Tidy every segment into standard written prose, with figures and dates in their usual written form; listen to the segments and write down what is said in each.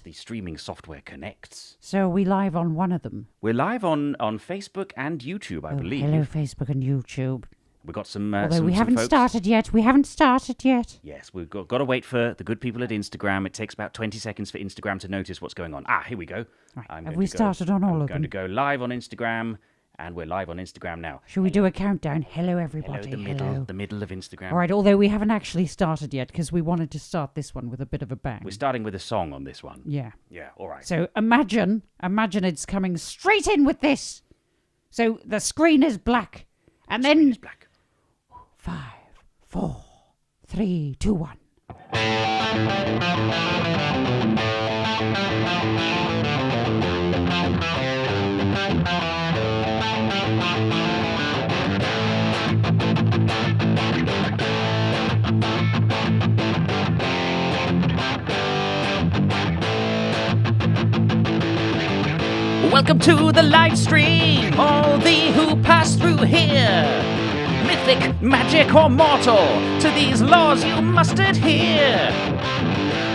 The streaming software connects. So are we live on one of them? We're live on Facebook and YouTube, I believe. Hello, Facebook and YouTube. We've got some Although we haven't folks. started yet. We haven't started yet. Yes, we've got to wait for the good people at Instagram. It takes about 20 seconds for Instagram to notice what's going on. Here we go. Right. Have we started on all of them? I'm going to go live on Instagram, and we're live on Instagram now. Shall we do a countdown? Hello, everybody. Hello, the middle of Instagram. All right, although we haven't actually started yet because we wanted to start this one with a bit of a bang. We're starting with a song on this one. Yeah. Yeah, all right. So imagine it's coming straight in with this. So the screen is black. And then... It's black. 5, 4, 3, 2, 1. Welcome to the live stream, all thee who pass through here. Mythic, magic, or mortal, to these laws you must adhere.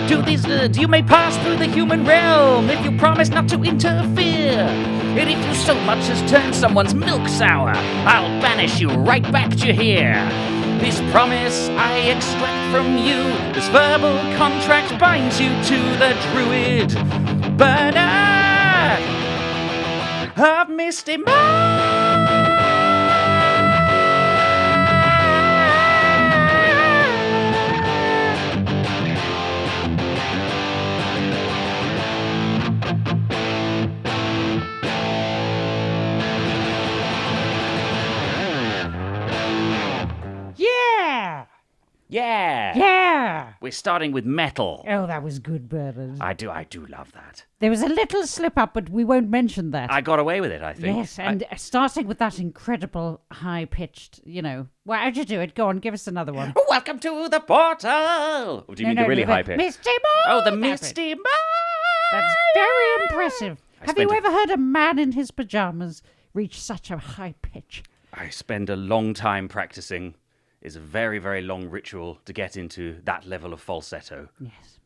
You may pass through the human realm if you promise not to interfere. And if you so much as turn someone's milk sour, I'll banish you right back to here. This promise I extract from you, this verbal contract binds you to the druid Bernard of Misty Mind. Yeah. We're starting with metal. Oh, that was good, Bernard. I do love that. There was a little slip up, but we won't mention that. I got away with it, I think. Yes, and starting with that incredible high-pitched, Well, how'd you do it? Go on, give us another one. Welcome to the portal! Or do you mean the really high-pitched? Misty Mind! Oh, the Misty Mind! That's very impressive. Have you ever heard a man in his pajamas reach such a high pitch? I spend a long time practicing. It's a very, very long ritual to get into that level of falsetto.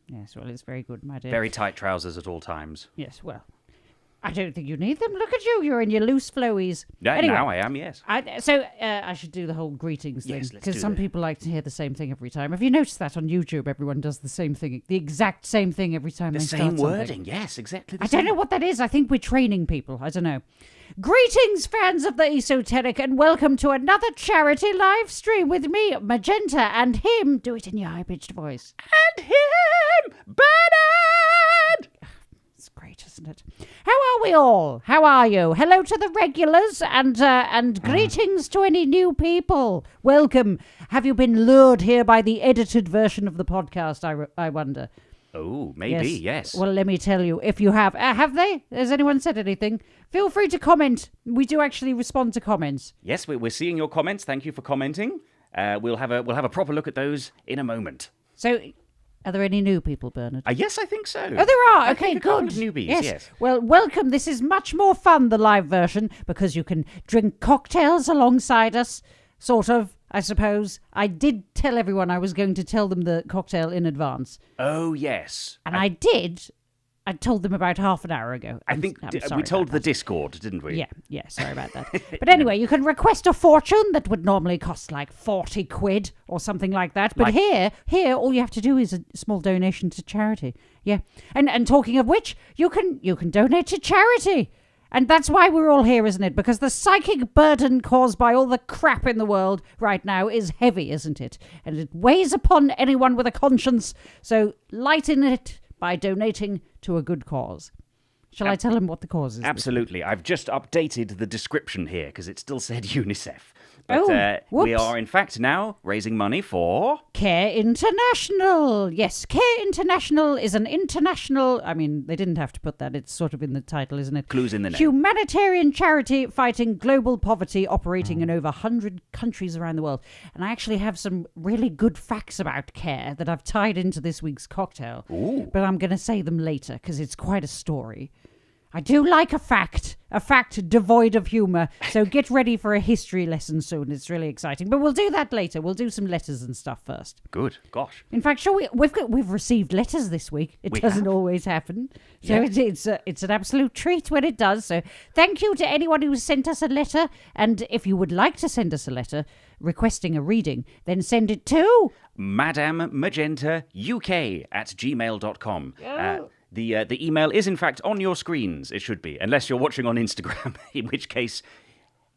Yes, well, it's very good, my dear. Very tight trousers at all times. Yes, well, I don't think you need them. Look at you, you're in your loose flowies. Yeah, anyway, now I am, yes. I should do the whole greetings thing. Yes, let's because do some that. people like to hear the same thing every time. Have you noticed that on YouTube, everyone does the same thing, the exact same thing every time The they same start something? wording, yes, exactly the I same. don't know what that is. I think we're training people. I don't know. Greetings, fans of the esoteric, and welcome to another charity live stream with me, Magenta, and him. Do it in your high-pitched voice. And him, Bernard! It's great, isn't it? How are we all? How are you? Hello to the regulars, and greetings to any new people. Welcome. Have you been lured here by the edited version of the podcast, I wonder? Oh, maybe, yes. Well, let me tell you, if you have they? Has anyone said anything? Feel free to comment. We do actually respond to comments. Yes, we're seeing your comments. Thank you for commenting. We'll have a proper look at those in a moment. So, are there any new people, Bernard? Yes, I think so. Oh, there are. I Okay, think a couple good. of newbies, yes. Well, welcome. This is much more fun, the live version, because you can drink cocktails alongside us, sort of, I suppose. I did tell everyone I was going to tell them the cocktail in advance. Oh, yes. And I did. I told them about half an hour ago. I think we told the Discord, didn't we? Yeah, sorry about that. But anyway, you can request a fortune that would normally cost like 40 quid or something like that. But here, all you have to do is a small donation to charity. Yeah. And talking of which, you can donate to charity. And that's why we're all here, isn't it? Because the psychic burden caused by all the crap in the world right now is heavy, isn't it? And it weighs upon anyone with a conscience. So lighten it by donating to a good cause. Shall I tell him what the cause is? Absolutely. I've just updated the description here because it still said UNICEF. But we are, in fact, now raising money for... Care International. Yes, Care International is an international... I mean, they didn't have to put that. It's sort of in the title, isn't it? Clues in the name. Humanitarian charity fighting global poverty, operating in over 100 countries around the world. And I actually have some really good facts about Care that I've tied into this week's cocktail. Ooh. But I'm going to say them later because it's quite a story. I do like a fact devoid of humour. So get ready for a history lesson soon. It's really exciting. But we'll do that later. We'll do some letters and stuff first. Good. Gosh. In fact, we've received letters this week. It doesn't always happen. So it's an absolute treat when it does. So thank you to anyone who sent us a letter. And if you would like to send us a letter requesting a reading, then send it to madammagentauk@gmail.com. The email is, in fact, on your screens. It should be, unless you're watching on Instagram, in which case,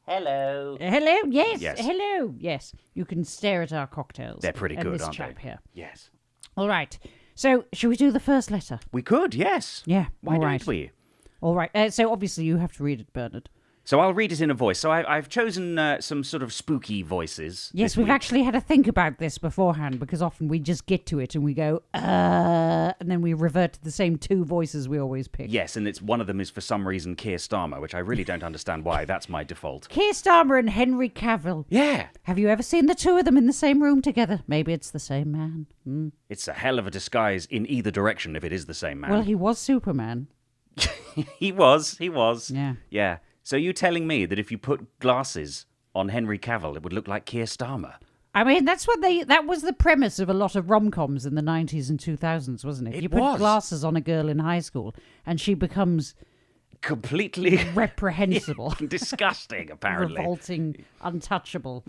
hello. Hello, yes. Hello, yes. You can stare at our cocktails. They're pretty good, this aren't chap they? Here. Yes. All right. So, shall we do the first letter? We could, yes. Yeah. Why all don't right. we? All right. So, obviously, you have to read it, Bernard. So I'll read it in a voice. So I've chosen some sort of spooky voices. Yes, we've actually had to think about this beforehand because often we just get to it and we go, and then we revert to the same two voices we always pick. Yes, and one of them is for some reason Keir Starmer, which I really don't understand why. That's my default. Keir Starmer and Henry Cavill. Yeah. Have you ever seen the two of them in the same room together? Maybe it's the same man. It's a hell of a disguise in either direction if it is the same man. Well, he was Superman. He was. Yeah. Yeah. So you telling me that if you put glasses on Henry Cavill, it would look like Keir Starmer? I mean, that was the premise of a lot of rom-coms in the 90s and 2000s, wasn't it? It you put was. glasses on a girl in high school and she becomes Completely reprehensible. disgusting, apparently. Revolting, untouchable.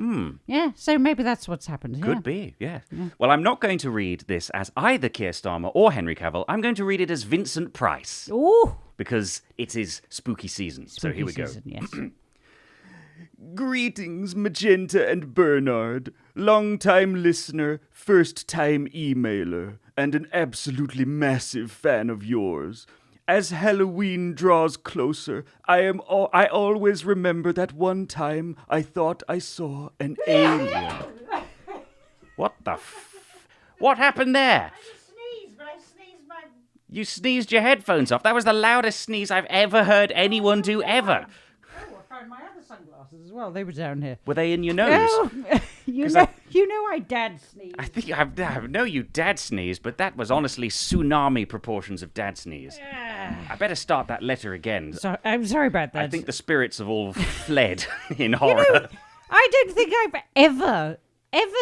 Yeah, so maybe that's what's happened here. Could be, yeah. Well, I'm not going to read this as either Keir Starmer or Henry Cavill. I'm going to read it as Vincent Price. Ooh. Because it is spooky season. So here we go. Yes. Greetings, Magenta and Bernard. Long-time listener, first-time emailer, and an absolutely massive fan of yours. As Halloween draws closer, I always remember that one time I thought I saw an alien. What the What happened there? You sneezed your headphones off. That was the loudest sneeze I've ever heard anyone do ever. Oh, I found my other sunglasses as well. They were down here. Were they in your nose? Oh, you know I dad sneeze. I think I know you dad sneezed, but that was honestly tsunami proportions of dad sneeze. I better start that letter again. I'm sorry about that. I think the spirits have all fled in horror. I don't think I've ever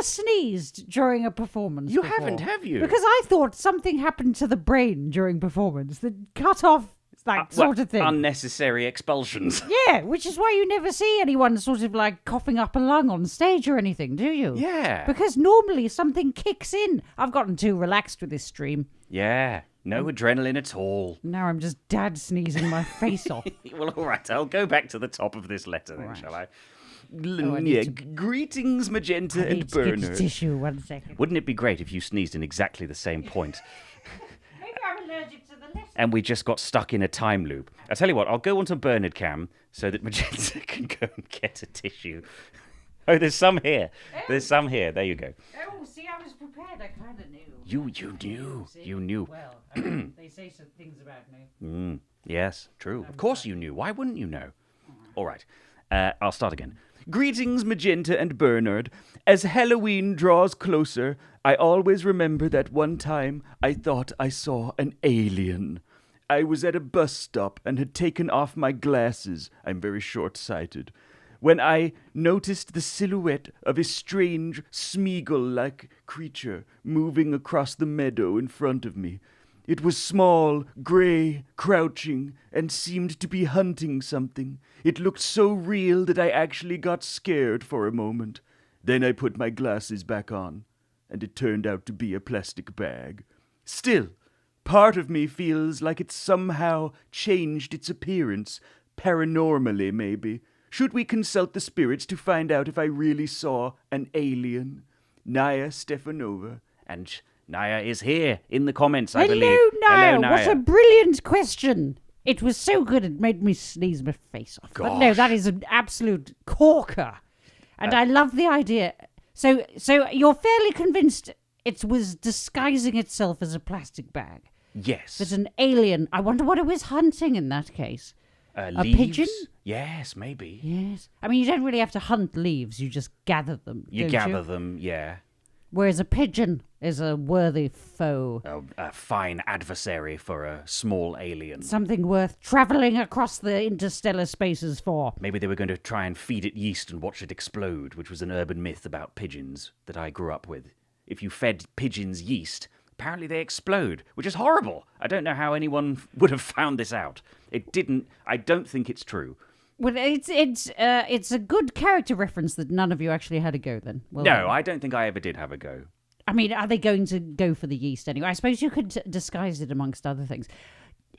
sneezed during a performance. You before. haven't, have you? Because I thought something happened to the brain during performance that cut off that sort of thing. Unnecessary expulsions. Yeah, which is why you never see anyone sort of like coughing up a lung on stage or anything, do you? Yeah. Because normally something kicks in. I've gotten too relaxed with this stream. Yeah. No adrenaline at all. Now I'm just dad sneezing my face off. Well, all right. I'll go back to the top of this letter then, shall I? Greetings, Magenta and Bernard. Tissue, 1 second. Wouldn't it be great if you sneezed in exactly the same point? Maybe I'm allergic to the letter. And we just got stuck in a time loop. I'll tell you what, I'll go onto Bernard Cam so that Magenta can go and get a tissue. Oh, there's some here. There's some here. There you go. Oh, see, I was prepared. I kind of knew. You knew. Well, I mean, they say some things about me. Yes, true. Of course you knew. Why wouldn't you know? All right. I'll start again. Greetings, Magenta and Bernard. As Halloween draws closer, I always remember that one time I thought I saw an alien. I was at a bus stop and had taken off my glasses. I'm very short-sighted. When I noticed the silhouette of a strange, Smeagol-like creature moving across the meadow in front of me. It was small, grey, crouching, and seemed to be hunting something. It looked so real that I actually got scared for a moment. Then I put my glasses back on, and it turned out to be a plastic bag. Still, part of me feels like it somehow changed its appearance, paranormally maybe. Should we consult the spirits to find out if I really saw an alien? Naya Stefanova. And Naya is here in the comments, I believe. Naya. Hello, Naya. What a brilliant question. It was so good it made me sneeze my face off. But no, that is an absolute corker. And I love the idea. So you're fairly convinced it was disguising itself as a plastic bag? Yes. That an alien... I wonder what it was hunting in that case. A leaves? pigeon? Yes, maybe. Yes. I mean, you don't really have to hunt leaves. You just gather them, You don't gather them, yeah. whereas a pigeon is a worthy foe. A fine adversary for a small alien. Something worth travelling across the interstellar spaces for. Maybe they were going to try and feed it yeast and watch it explode, which was an urban myth about pigeons that I grew up with. If you fed pigeons yeast, apparently they explode, which is horrible. I don't know how anyone would have found this out. It didn't. I don't think it's true. Well, it's a good character reference that none of you actually had a go then. Well, No, I don't think I ever did have a go. I mean, are they going to go for the yeast anyway? I suppose you could disguise it amongst other things.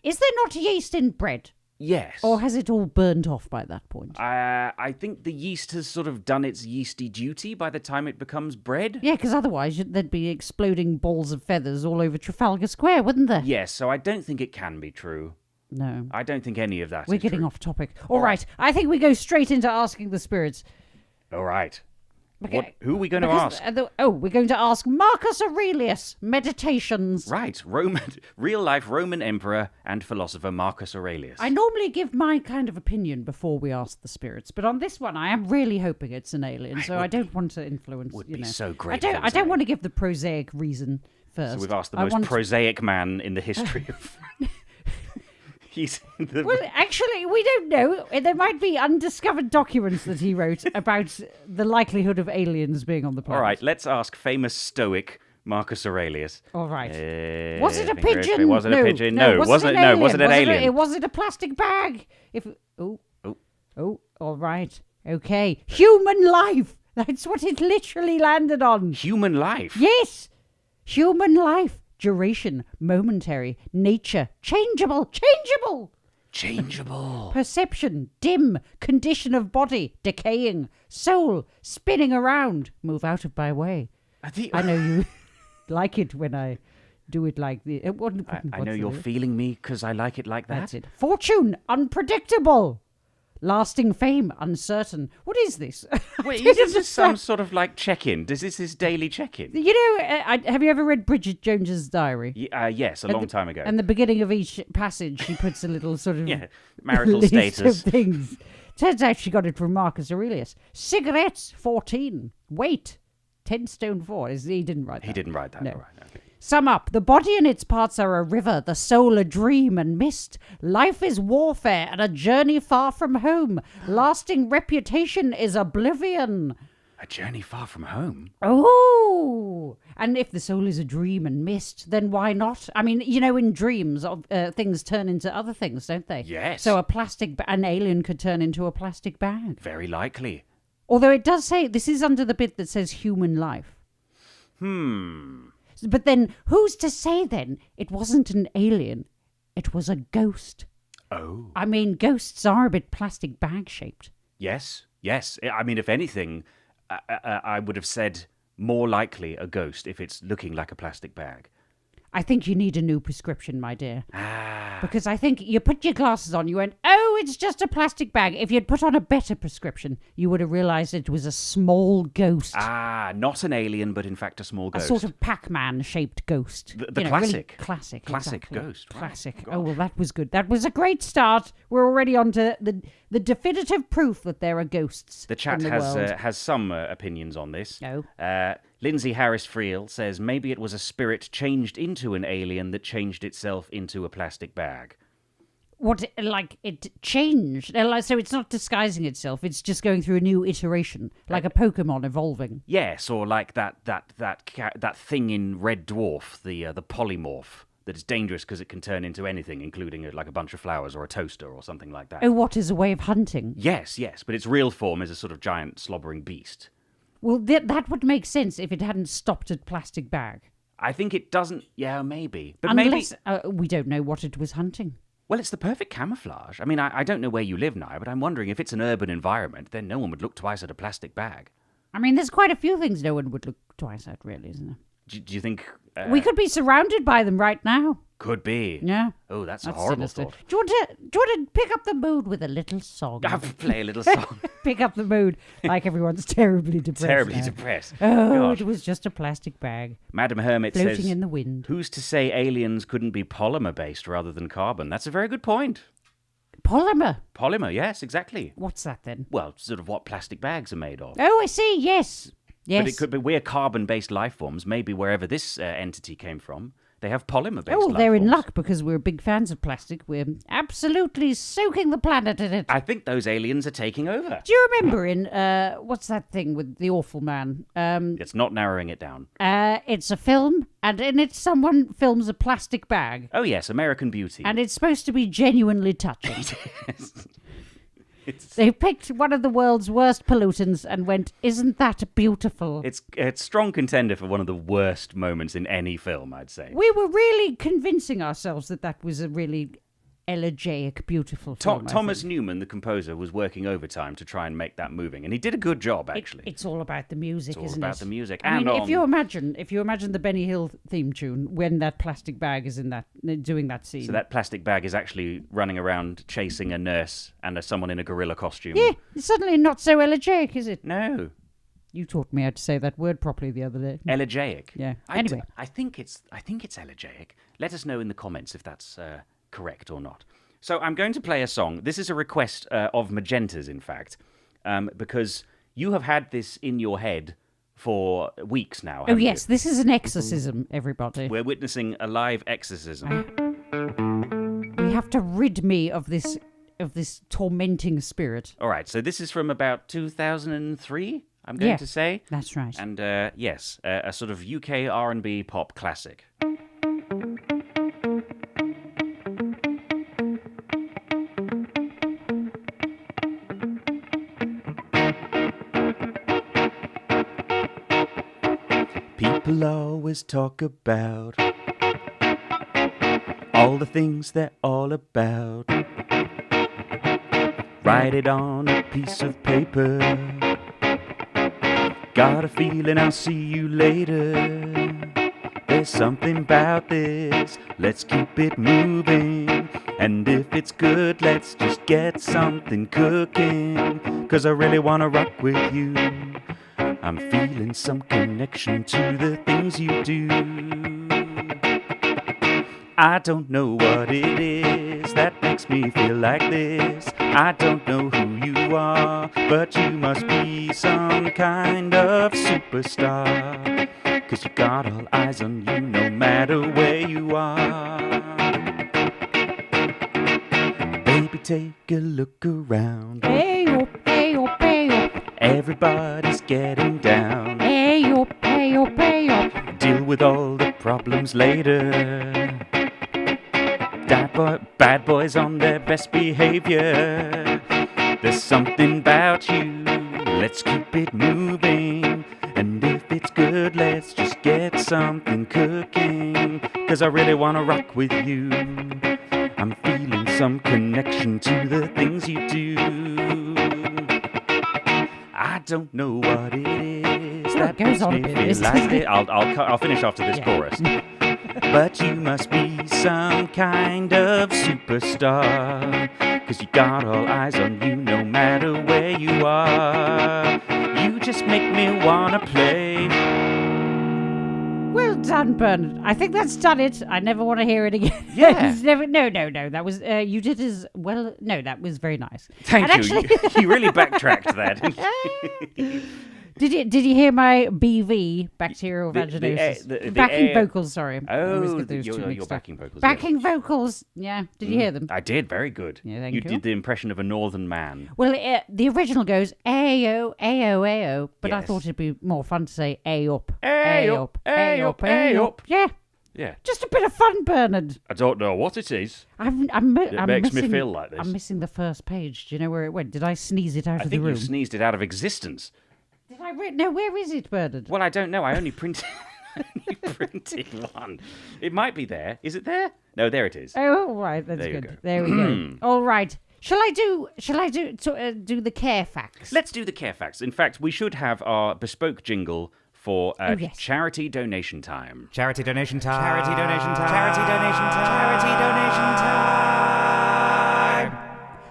Is there not yeast in bread? Yes. Or has it all burnt off by that point? I think the yeast has sort of done its yeasty duty by the time it becomes bread. Yeah, because otherwise there'd be exploding balls of feathers all over Trafalgar Square, wouldn't there? Yes, so I don't think it can be true. No. I don't think any of that We're is getting true. off topic. All right. I think we go straight into asking the spirits. All right. Okay. Who are we going to ask? We're going to ask Marcus Aurelius, Meditations. Right, real-life Roman emperor and philosopher Marcus Aurelius. I normally give my kind of opinion before we ask the spirits, but on this one I am really hoping it's an alien, so I don't want to influence, would you be know. so great I if it don't was I don't an want to give the prosaic reason first. So we've asked the most prosaic man in the history of... He's the... Well, actually, we don't know. There might be undiscovered documents that he wrote about the likelihood of aliens being on the planet. All right, let's ask famous Stoic Marcus Aurelius. All right. Was it a pigeon? It wasn't a pigeon. No, wasn't an alien? wasn't an alien. Was it a plastic bag? Oh, all right. Okay. Human life. That's what it literally landed on. Human life? Yes. Human life. Duration, momentary, nature, changeable. Perception, dim, condition of body, decaying, soul, spinning around, move out of my way. I know you like it when I do it like this. I know you're feeling me because I like it like that. That's it. Fortune, unpredictable. Lasting fame, uncertain. What is this? Wait, is this some sort of like check-in? Is this his daily check-in? You know, have you ever read Bridget Jones's diary? Yes, a long time ago. And the beginning of each passage, she puts a little sort of marital list status. of things. Turns out she got it from Marcus Aurelius. Cigarettes, 14. Weight, 10 stone 4. He didn't write that. He didn't write that. No. All right, okay. Sum up. The body and its parts are a river, the soul a dream and mist. Life is warfare and a journey far from home. Lasting reputation is oblivion. A journey far from home? Oh! And if the soul is a dream and mist, then why not? I mean, you know, in dreams, things turn into other things, don't they? Yes. So an alien could turn into a plastic bag. Very likely. Although it does say, this is under the bit that says human life. But then, who's to say then it wasn't an alien, it was a ghost? Oh. I mean, ghosts are a bit plastic bag shaped. Yes. I mean, if anything, I would have said more likely a ghost if it's looking like a plastic bag. I think you need a new prescription, my dear. Because I think you put your glasses on, you went, oh, it's just a plastic bag. If you'd put on a better prescription, you would have realised it was a small ghost. Not an alien, but in fact a small ghost. A sort of Pac-Man-shaped ghost. The classic. Really classic. Classic exactly. ghost. Classic. Right. Oh, well, that was good. That was a great start. We're already on to the definitive proof that there are ghosts The chat in the world. has some opinions on this. No. Lindsay Harris Friel says maybe it was a spirit changed into an alien that changed itself into a plastic bag. What, like, it changed? So it's not disguising itself, it's just going through a new iteration, like a Pokemon evolving. Yes, or like that thing in Red Dwarf, the polymorph, that is dangerous because it can turn into anything, including like a bunch of flowers or a toaster or something like that. Oh, what, is a way of hunting? Yes, but its real form is a sort of giant slobbering beast. Well, that would make sense if it hadn't stopped at plastic bag. I think it doesn't. Yeah, maybe. But Unless maybe... we don't know what it was hunting. Well, it's the perfect camouflage. I mean, I don't know where you live now, but I'm wondering if it's an urban environment, then no one would look twice at a plastic bag. I mean, there's quite a few things no one would look twice at, really, isn't there? Do you think... we could be surrounded by them right now. Could be. Yeah. Oh, that's a horrible sinister. thought. Do you want to pick up the mood with a little song? Play a little song. Pick up the mood like everyone's terribly depressed. Terribly now. depressed. Oh, Gosh. it was just a plastic bag Madam Hermit floating says... in the wind. Who's to say aliens couldn't be polymer-based rather than carbon? That's a very good point. Polymer. Polymer, yes, exactly. What's that then? Well, sort of what plastic bags are made of. Oh, I see. Yes. Yes. But it could be we're carbon-based life forms. Maybe wherever this entity came from, they have polymer-based Oh, life they're in forms. luck because we're big fans of plastic. We're absolutely soaking the planet in it. I think those aliens are taking over. Do you remember in what's that thing with the awful man? It's not narrowing it down. It's a film, and in it someone films a plastic bag, Oh, yes, American Beauty. and it's supposed to be genuinely touching. It's They picked one of the world's worst pollutants and went, "Isn't that beautiful?" It's strong contender for one of the worst moments in any film, I'd say. We were really convincing ourselves that was a really elegiac, beautiful film. I Thomas think. Newman, the composer, was working overtime to try and make that moving, and he did a good job, actually. It's all about the music, It's all isn't about it? the music. I mean, And if you imagine the Benny Hill theme tune when that plastic bag is in that doing that scene. So that plastic bag is actually running around chasing a nurse and someone in a gorilla costume. Yeah, it's suddenly not so elegiac, is it? No. You taught me how to say that word properly the other day. Elegiac. Yeah. I Anyway. I think it's elegiac. Let us know in the comments if that's correct or not. So I'm going to play a song. This is a request of Magenta's, in fact, because you have had this in your head for weeks now. Oh haven't yes, this is an exorcism, everybody. you? We're witnessing a live exorcism. We have to rid me of this tormenting spirit. All right, so this is from about 2003, I'm going Yeah. to say. That's right. And yes, a sort of UK R&B pop classic. People always talk about all the things they're all about. Write it on a piece of paper. Got a feeling I'll see you later. There's something about this, let's keep it moving. And if it's good, let's just get something cooking. 'Cause I really wanna rock with you. I'm feeling some connection to the things you do. I don't know what it is that makes me feel like this. I don't know who you are, but you must be some kind of superstar. 'Cause you got all eyes on you no matter where you are. Baby, take a look around. Hey up, hey up, hey up. Everybody's getting down. Hey up, hey up, hey up. Deal with all the problems later. Bad boys on their best behavior. There's something about you, let's keep it moving. And if it's good, let's just get something cooking. 'Cause I really wanna rock with you. I'm feeling some connection to the things you do. I don't know what it is that goes makes on a me bit, feel doesn't like it? it. I'll finish after this chorus. But you must be some kind of superstar. 'Cause you got all eyes on you no matter where you are. You just make me wanna play. Well done, Bernard. I think that's done it. I never want to hear it again. Yeah. It's never, no. That was you did as well. No, that was very nice. Thank And you. actually- You really backtracked that. Did you hear my BV, bacterial vaginosis? the Backing air- vocals, sorry. I always Oh, get those two your mixed up. backing vocals. yes. Backing vocals, yeah. Did you hear them? I did, very good. Yeah, thank you you. did the impression of a northern man. Well, the original goes Ayo, Ayo, Ayo, but I Yes. thought it'd be more fun to say A up, A up, A up, A up. Yeah, Yeah. just a bit of fun, Bernard. I don't know what it is. I'm makes me missing, feel like this. I'm missing the first page. Do you know where it went? Did I sneeze it out I of the think room? you sneezed it out of existence. Did I? No, where is it, Bernard? Well, I don't know. I only printed one. It might be there. Is it there? No, there it is. Oh, all right, that's There you good. go. There we go. All right. Shall I do the care facts? Let's do the care facts. In fact, we should have our bespoke jingle for yes. charity donation time. Charity donation time. Charity donation time. Charity donation time. Charity donation time.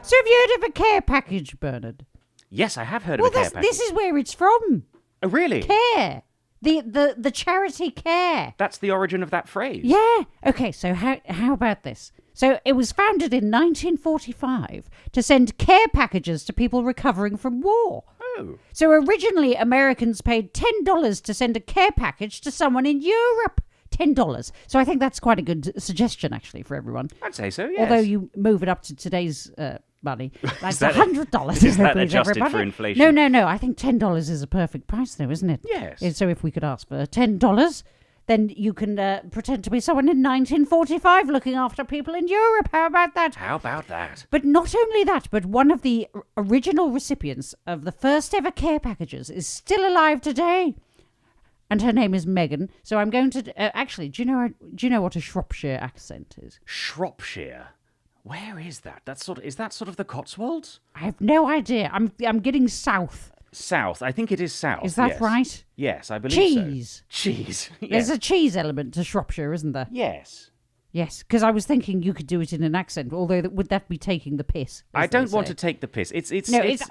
So have you heard of a care package, Bernard? Yes, I have heard Well, of a care package. this is where it's from. Oh, really? Care. The charity care. That's the origin of that phrase. Yeah. Okay, so how about this? So it was founded in 1945 to send care packages to people recovering from war. Oh. So originally, Americans paid $10 to send a care package to someone in Europe. $10. So I think that's quite a good suggestion, actually, for everyone. I'd say so, yes. Although you move it up to today's money, that's that $100. is that please, adjusted everybody? for inflation? No. I think $10 is a perfect price, though, isn't it? Yes. So if we could ask for $10, then you can pretend to be someone in 1945 looking after people in Europe. How about that? How about that? But not only that, but one of the original recipients of the first ever care packages is still alive today. And her name is Megan. So I'm going to actually. Do you know what a Shropshire accent is? Shropshire. Where is that? Is that sort of the Cotswolds? I have no idea. I'm getting south. South. I think it is south. Is that yes. right? Yes, I believe so. Cheese. Cheese. Yes. There's a cheese element to Shropshire, isn't there? Yes. Yes, because I was thinking you could do it in an accent. Although would that be taking the piss? I don't want to take the piss. It's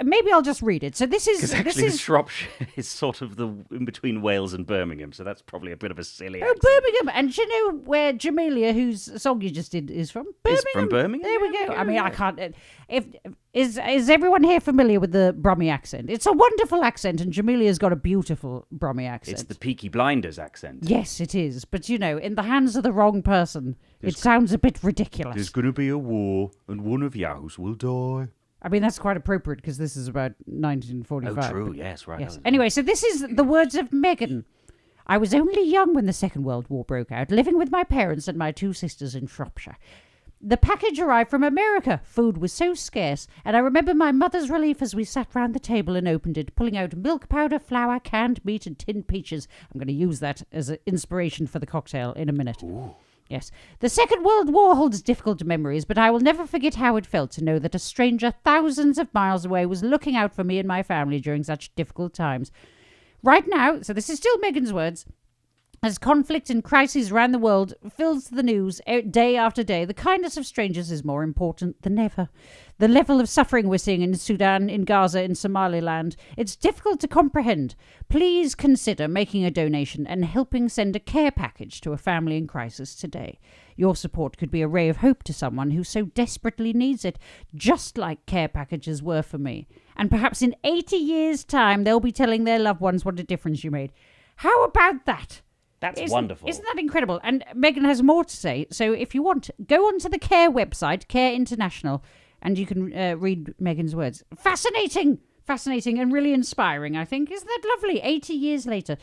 maybe I'll just read it. So this is Shropshire is sort of the in between Wales and Birmingham, so that's probably a bit of a silly. Oh, accent. Birmingham. And do you know where Jamelia, whose song you just did, is from? Birmingham. Is from Birmingham? There we go. Yeah, I mean, yeah. I can't. Is everyone here familiar with the Brummie accent? It's a wonderful accent, and Jamelia's got a beautiful Brummie accent. It's the Peaky Blinders accent. Yes, it is. But in the hands of the wrong person, it sounds a bit ridiculous. There's going to be a war, and one of yours will die. I mean, that's quite appropriate because this is about 1945. Oh, true. but- Yes, right. Yes. Anyway, so this is the words of Megan. I was only young when the Second World War broke out, living with my parents and my two sisters in Shropshire. The package arrived from America. Food was so scarce, and I remember my mother's relief as we sat round the table and opened it, pulling out milk powder, flour, canned meat, and tinned peaches. I'm going to use that as an inspiration for the cocktail in a minute. Ooh. Yes. The Second World War holds difficult memories, but I will never forget how it felt to know that a stranger thousands of miles away was looking out for me and my family during such difficult times. Right now, so this is still Megan's words, as conflict and crises around the world fills the news day after day, the kindness of strangers is more important than ever. The level of suffering we're seeing in Sudan, in Gaza, in Somaliland, it's difficult to comprehend. Please consider making a donation and helping send a care package to a family in crisis today. Your support could be a ray of hope to someone who so desperately needs it, just like care packages were for me. And perhaps in 80 years' time, they'll be telling their loved ones what a difference you made. How about that? That's wonderful. Isn't that incredible? And Megan has more to say. So if you want, go onto the CARE website, CARE International, and you can read Megan's words. Fascinating and really inspiring, I think. Isn't that lovely? 80 years later.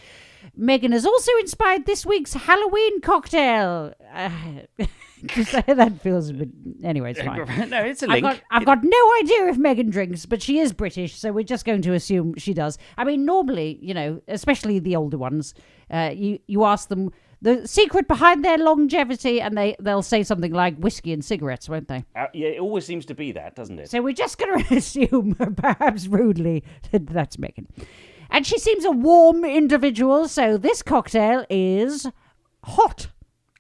Megan has also inspired this week's Halloween cocktail. That feels a bit... Anyway, it's fine. No, it's a link. I've got no idea if Megan drinks, but she is British, so we're just going to assume she does. I mean, normally, especially the older ones, you ask them the secret behind their longevity, and they'll say something like whiskey and cigarettes, won't they? Yeah, it always seems to be that, doesn't it? So we're just going to assume, perhaps rudely, that that's Megan. And she seems a warm individual, so this cocktail is hot.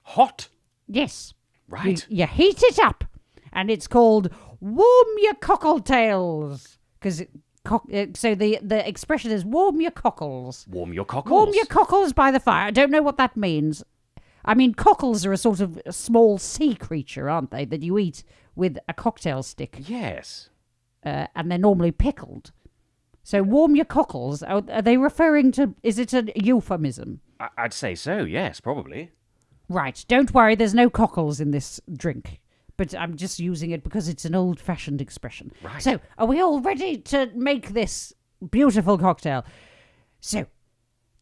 Hot? Yes. Right. You heat it up, and it's called warm your cocktails. Because so the expression is warm your cockles. Warm your cockles. Warm your cockles by the fire. I don't know what that means. I mean, cockles are a sort of a small sea creature, aren't they, that you eat with a cocktail stick. Yes. And they're normally pickled. So warm your cockles, are they referring to, is it a euphemism? I'd say so, yes, probably. Right, don't worry, there's no cockles in this drink. But I'm just using it because it's an old-fashioned expression. Right. So, are we all ready to make this beautiful cocktail? So,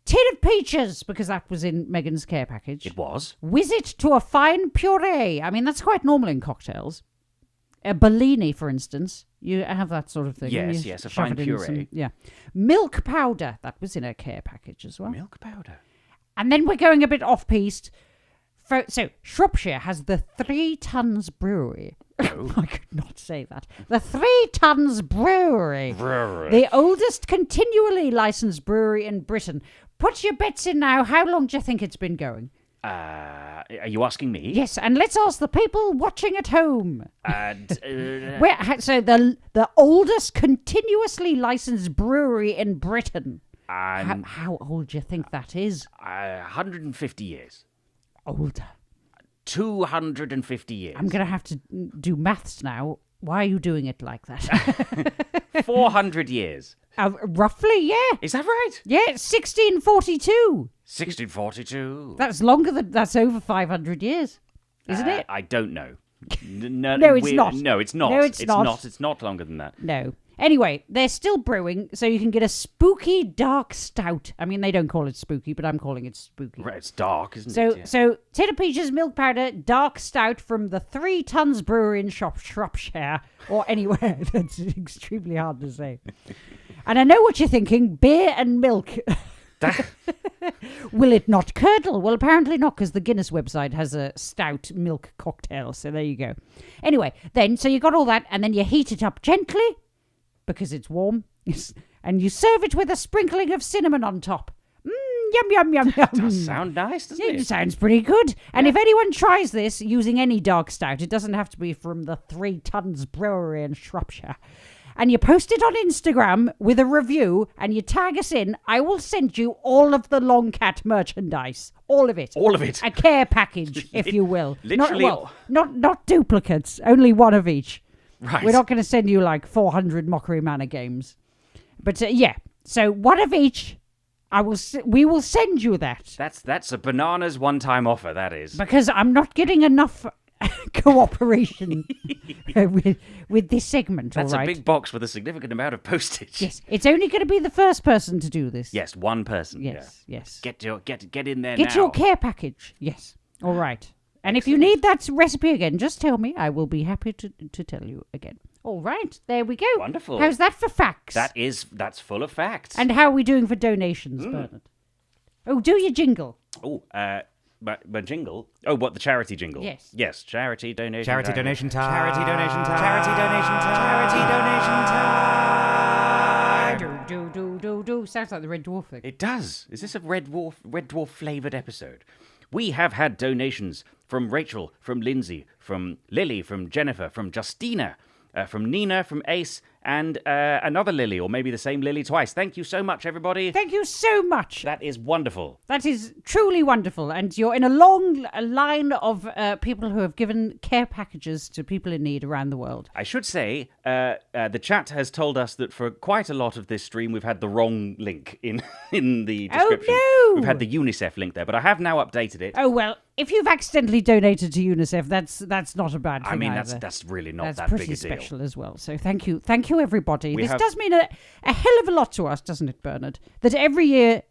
tin of peaches, because that was in Megan's care package. It was. Whiz it to a fine puree. I mean, that's quite normal in cocktails. A Bellini, for instance. You have that sort of thing. Yes, You yes, a shove fine it in puree. yeah. Milk powder. That was in her care package as well. Milk powder. And then we're going a bit off-piste. So, Shropshire has the 3 Tons Brewery. Oh. I could not say that. The 3 Tons Brewery. The oldest continually licensed brewery in Britain. Put your bets in now. How long do you think it's been going? Are you asking me? Yes, and let's ask the people watching at home. So the oldest continuously licensed brewery in Britain. How old do you think that is? 150 years. Older. 250 years. I'm going to have to do maths now. Why are you doing it like that? 400 years. Roughly, yeah. Is that right? Yeah, 1642. 1642. That's over 500 years, isn't it? I don't know. No, it's not. No, it's not. No, it's not. It's not longer than that. No. Anyway, they're still brewing, so you can get a spooky dark stout. I mean, they don't call it spooky, but I'm calling it spooky. Right, it's dark, isn't So, it? Yeah. so Tin of Peaches Milk Powder Dark Stout from the 3 Tons Brewery in Shropshire, or anywhere. That's extremely hard to say. And I know what you're thinking, beer and milk. Will it not curdle? Well, apparently not, because the Guinness website has a stout milk cocktail, so there you go. Anyway, so you got all that, and then you heat it up gently, because it's warm, and you serve it with a sprinkling of cinnamon on top. Yum, yum, yum, yum. Does sound nice, doesn't it? It sounds pretty good. And if anyone tries this using any dark stout, it doesn't have to be from the 3 Tons Brewery in Shropshire, and you post it on Instagram with a review and you tag us in, I will send you all of the Long Cat merchandise. All of it. All of it. A care package, if you will. Literally. Not duplicates, only one of each. Right. We're not going to send you like 400 Mockery Manor games. But yeah, so one of each, we will send you that. That's a bananas one-time offer, that is. Because I'm not getting enough cooperation with this segment. That's all right? a big box with a significant amount of postage. Yes, it's only going to be the first person to do this. Yes, one person. Yes, yeah. yes. Get in there Get now. your care package. Yes. All right. And if you need that recipe again, just tell me. I will be happy to tell you again. All right. There we go. Wonderful. How's that for facts? That's full of facts. And how are we doing for donations, Bernard? Oh, do your jingle. Oh, my jingle. Oh, what, the charity jingle? Yes. Yes, charity donation. Charity time. donation time. Charity donation time. Charity donation time. Charity donation time. Do. Sounds like the Red Dwarf thing. It does. Is this a Red Dwarf flavored episode? We have had donations from Rachel, from Lindsay, from Lily, from Jennifer, from Justina, from Nina, from Ace, and another Lily, or maybe the same Lily twice. Thank you so much, everybody. Thank you so much. That is wonderful. That is truly wonderful. And you're in a long line of people who have given care packages to people in need around the world. I should say, the chat has told us that for quite a lot of this stream, we've had the wrong link in the description. Oh, no! We've had the UNICEF link there, but I have now updated it. Oh, well, if you've accidentally donated to UNICEF, that's not a bad thing. I mean, either. that's really not That's that pretty big a deal. special as well. So thank you, everybody. This have- does mean a hell of a lot to us, doesn't it, Bernard? That every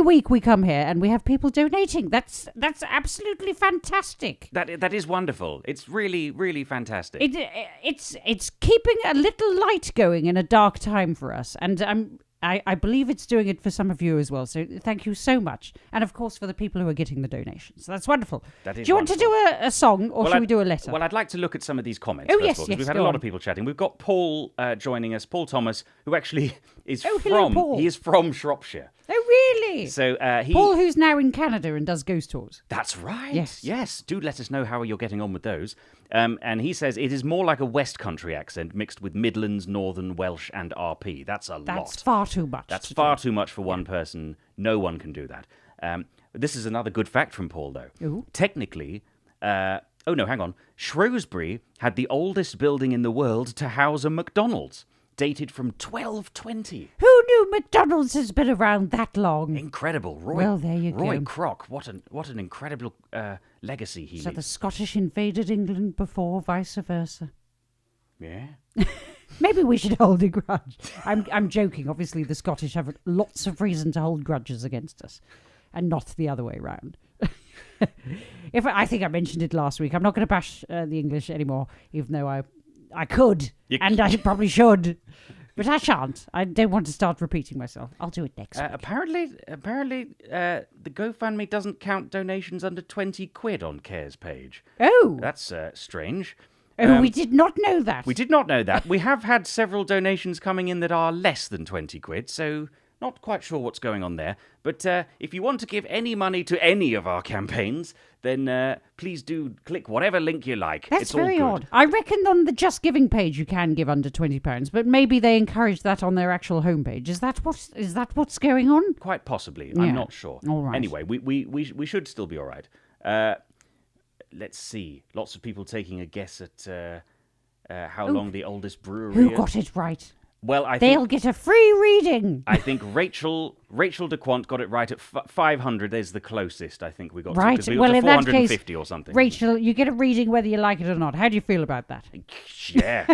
week we come here and we have people donating. That's absolutely fantastic. That is wonderful. It's really, really fantastic. It's keeping a little light going in a dark time for us, and I believe it's doing it for some of you as well. So thank you so much, and of course for the people who are getting the donations. That's wonderful. That is do you want to do a song, or should we do a letter? Well, I'd like to look at some of these comments. Oh, first yes, of all, 'cause yes, we've had go a lot on. of people chatting. We've got Paul joining us, Paul Thomas, who actually is hello, Paul. He is from Shropshire. Oh, really? So he. Paul, who's now in Canada and does ghost tours. That's right. Yes. Do let us know how you're getting on with those. And he says it is more like a West Country accent mixed with Midlands, Northern, Welsh, and RP. That's a lot. That's far too much. That's far too much for one person. No one can do that. This is another good fact from Paul, though. Ooh. Technically, oh no, hang on. Shrewsbury had the oldest building in the world to house a McDonald's, dated from 1220. Who knew McDonald's has been around that long? Incredible, Roy. Well, there you Roy go. Kroc. What an incredible legacy he So the leaves. Scottish invaded England before vice versa. Yeah. Maybe we should hold a grudge. I'm joking. Obviously, the Scottish have lots of reason to hold grudges against us, and not the other way round. I think I mentioned it last week. I'm not going to bash the English anymore, even though I could, and I probably should, but I shan't. I don't want to start repeating myself. I'll do it next week. Apparently, the GoFundMe doesn't count donations under 20 quid on CARE's page. Oh, That's strange. we did not know that. We did not know that. We have had several donations coming in that are less than 20 quid, so not quite sure what's going on there. But if you want to give any money to any of our campaigns, then please do click whatever link you like. That's it's very all good. odd. I reckon on the Just Giving page you can give under £20, but maybe they encourage that on their actual homepage. Is that what's going on? Quite possibly. Yeah. I'm not sure. All right. Anyway, we should still be all right. Let's see. Lots of people taking a guess at how long the oldest brewery Who is. got it right? Well, They'll get a free reading. I think Rachel DeQuant got it right at 500. There's the closest I think we got Right. to. 'Cause we got Well, to in that 450 case, or something. Rachel, you get a reading whether you like it or not. How do you feel about that? Yeah.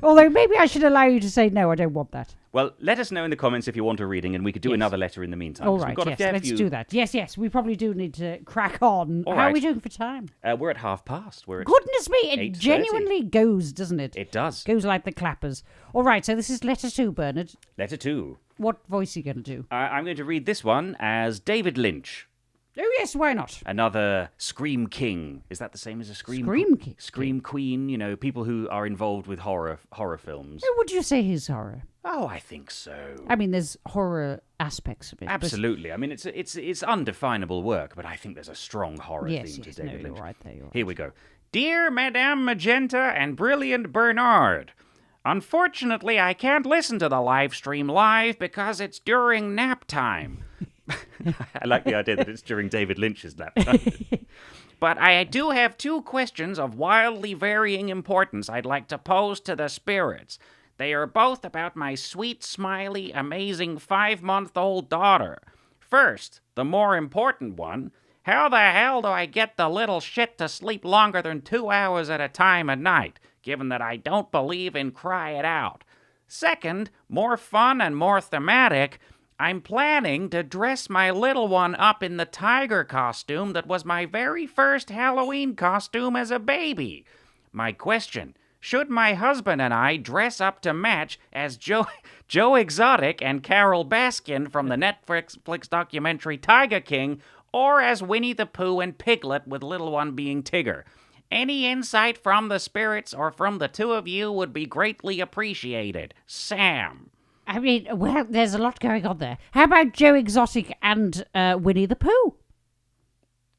Although maybe I should allow you to say, no, I don't want that. Well, let us know in the comments if you want a reading, and we could do another letter in the meantime. All 'cause right, we've got a yes, fair let's few- do that. Yes, we probably do need to crack on. All How are right. we doing for time? We're at 5:30. We're at Goodness me, it 8:30. genuinely goes, doesn't it? It does. Goes like the clappers. All right, so this is letter 2, Bernard. Letter 2. What voice are you going to do? I'm going to read this one as David Lynch. Oh, yes, why not? Another Scream King. Is that the same as a Scream? Scream King? Scream Queen. You know, people who are involved with horror films. Would you say he's horror? Oh, I think so. I mean, there's horror aspects of it. but- Absolutely. I mean, it's undefinable work, but I think there's a strong horror Yes, theme yes, to no, David you're Lynch. right there. You're right. Here we go. Dear Madame Magenta and Brilliant Bernard, unfortunately, I can't listen to the live stream live because it's during nap time. I like the idea that it's during David Lynch's nap time. But I do have 2 questions of wildly varying importance I'd like to pose to the spirits. They are both about my sweet, smiley, amazing 5-month-old daughter. First, the more important one, how the hell do I get the little shit to sleep longer than 2 hours at a time a night, given that I don't believe in cry it out? Second, more fun and more thematic, I'm planning to dress my little one up in the tiger costume that was my very first Halloween costume as a baby. My question, should my husband and I dress up to match as Joe Exotic and Carol Baskin from the Netflix documentary Tiger King, or as Winnie the Pooh and Piglet with little one being Tigger? Any insight from the spirits or from the 2 of you would be greatly appreciated. Sam. I mean, well, there's a lot going on there. How about Joe Exotic and Winnie the Pooh?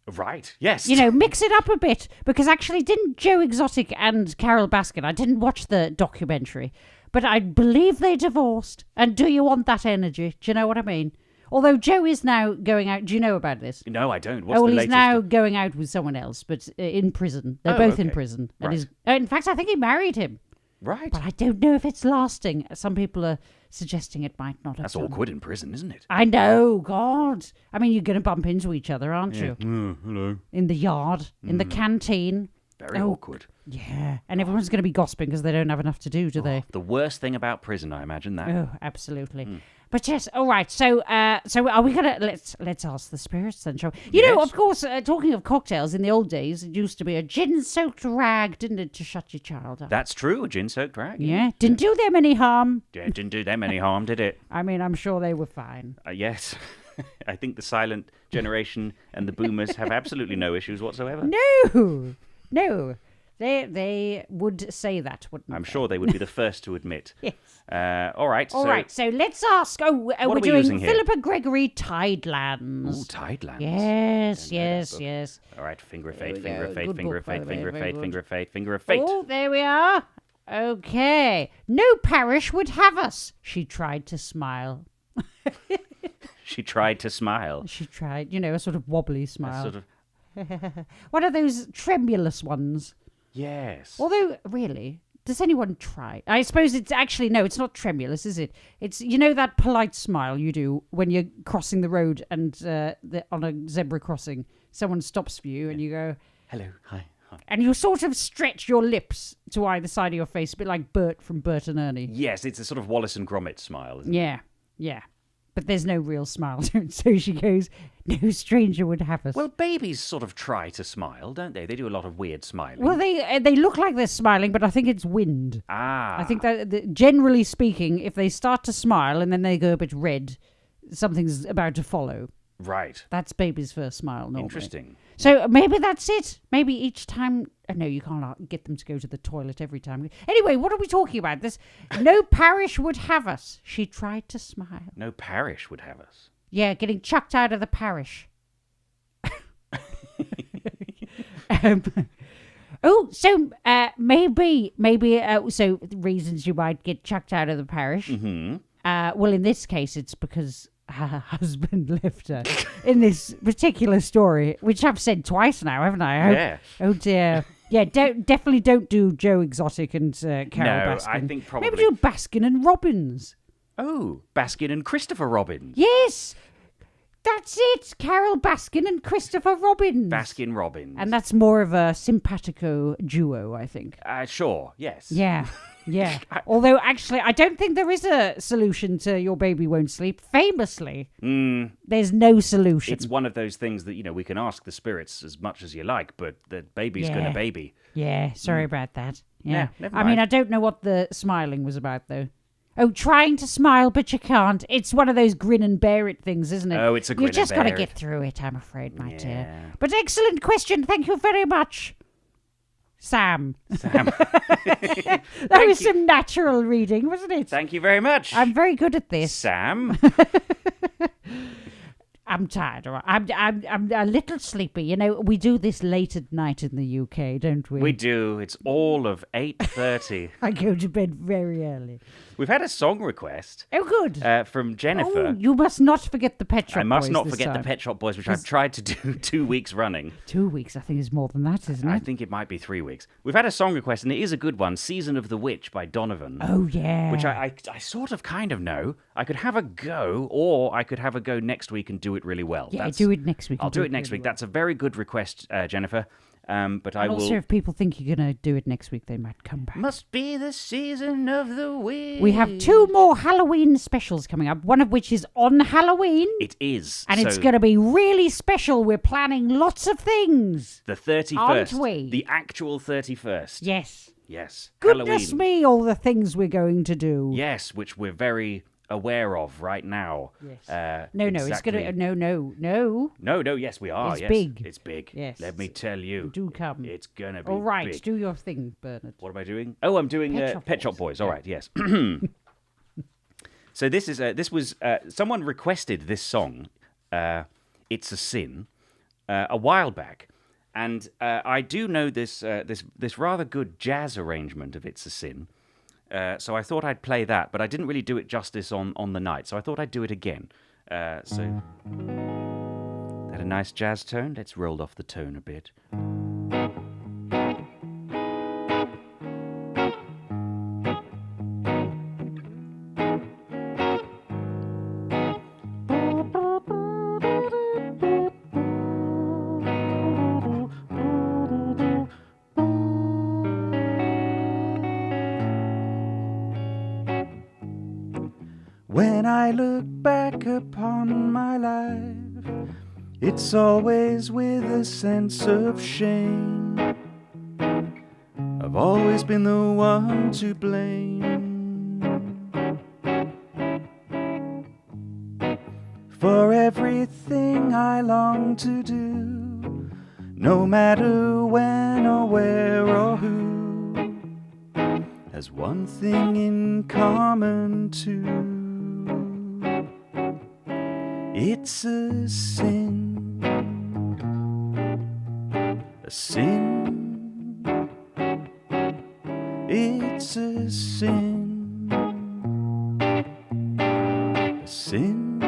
Right, yes. You know, mix it up a bit. Because actually, didn't Joe Exotic and Carol Baskin, I didn't watch the documentary, but I believe they divorced. And do you want that energy? Do you know what I mean? Although Joe is now going out. Do you know about this? No, I don't. What's well, the he's latest? now going out with someone else, but in prison. They're both in okay. prison. And Right. he's, in fact, I think he married him. Right. But I don't know if it's lasting. Some people are suggesting it might not have That's done. awkward in prison, isn't it? I know, God. I mean, you're going to bump into each other, aren't you? Hello. In the yard, in the canteen. Very Oh, awkward. Yeah. And everyone's going to be gossiping because they don't have enough to do they? The worst thing about prison, I imagine that. Oh, absolutely. But yes, all right. So are we gonna let's ask the spirits then, shall we? You know, Yes. of course, talking of cocktails, in the old days, it used to be a gin-soaked rag, didn't it, to shut your child up? That's true, a gin-soaked rag. Yeah, didn't do them any harm. Yeah, it didn't do them any harm, did it? I mean, I'm sure they were fine. Yes. I think the silent generation and the boomers have absolutely no issues whatsoever. No. They would say that, wouldn't they? I'm sure they would be the first to admit. Yes. All right. All right, so let's ask. We're are we doing using here? Philippa Gregory Tidelands. Ooh, Tidelands. Yes. All right, finger of fate, we finger go. of fate, Good finger book, of by fate, the way, finger of very fate, good. finger of fate, finger of fate. Oh, there we are. Okay. No parish would have us. She tried to smile. She tried to smile. She tried, a sort of wobbly smile. Sort of. One of those tremulous ones. Yes. Although, really, does anyone try? I suppose it's actually, no, it's not tremulous, is it? It's, that polite smile you do when you're crossing the road and on a zebra crossing, someone stops for you and you go, Hello. Hi. and you sort of stretch your lips to either side of your face, a bit like Bert from Bert and Ernie. Yes, it's a sort of Wallace and Gromit smile, isn't it? Yeah. But there's no real smile to it. So she goes, no stranger would have us. Well, babies sort of try to smile, don't they? They do a lot of weird smiling. Well, they look like they're smiling, but I think it's wind. I think that generally speaking, if they start to smile and then they go a bit red, something's about to follow. Right. That's baby's first smile, normally. Interesting. So maybe that's it. Maybe each time... No, you can't get them to go to the toilet every time. Anyway, what are we talking about? No parish would have us. She tried to smile. No parish would have us. Yeah, getting chucked out of the parish. So reasons you might get chucked out of the parish. Mm-hmm. Well, in this case, it's because her husband left her. In this particular story, which I've said twice now, haven't I? Yeah. Oh dear. Yeah, definitely don't do Joe Exotic and Carol Baskin. I think probably... Maybe do Baskin and Robbins. Oh, Baskin and Christopher Robin. Yes, that's it. Carol Baskin and Christopher Robbins. Baskin Robbins. And that's more of a simpatico duo, I think. Sure, yes. Yeah. Yeah. Although, actually, I don't think there is a solution to Your Baby Won't Sleep. Famously, there's no solution. It's one of those things that, we can ask the spirits as much as you like, but the baby's gonna baby. Yeah, sorry about that. Yeah. Never I mean, mind. I don't know what the smiling was about, though. Oh, trying to smile, but you can't. It's one of those grin and bear it things, isn't it? Oh, it's a grin and You just got to bear get it. through it, I'm afraid, my dear. Yeah. But excellent question. Thank you very much, Sam. That was some natural reading, wasn't it? Thank you very much. I'm very good at this. Sam. I'm tired. All right. I'm a little sleepy. We do this late at night in the UK, don't we? We do. It's all of 8:30. I go to bed very early. We've had a song request Oh, good. from Jennifer. Oh, you must not forget the Pet Shop Boys. I must not this forget time. the Pet Shop Boys, which I've tried to do 2 weeks running. 2 weeks, I think, is more than that, isn't I it? think it might be 3 weeks. We've had a song request, and it is a good one, Season of the Witch by Donovan. Oh, yeah. Which I sort of kind of know. I could have a go, or I could have a go next week and do it really well. Yeah, do it next week. I'll and do it next really week. well. That's a very good request, Jennifer. But I And will... also, if people think you're going to do it next week, they might come back. Must be the season of the witch. We have 2 more Halloween specials coming up, one of which is on Halloween. It is. And it's going to be really special. We're planning lots of things. The 31st. Aren't we? The actual 31st. Yes. Yes. Goodness Halloween. me, all the things we're going to do. Yes, which we're very aware of right now. Yes. No, it's exactly. going to... No. No, yes, we are. It's yes. big. It's big. Yes. Let me tell you. Do come. It's going to be All right, big. do your thing, Bernard. What am I doing? Oh, I'm doing Pet Shop Boys. All right, yes. So this was someone requested this song, "It's a Sin," a while back, and I do know this rather good jazz arrangement of "It's a Sin." So I thought I'd play that, but I didn't really do it justice on the night, so I thought I'd do it again. So that a nice jazz tone? Let's roll off the tone a bit. When I look back upon my life, it's always with a sense of shame. I've always been the one to blame for everything I long to do, no matter when or where or who, has one thing in common too. It's a sin, a sin. It's a sin, a sin.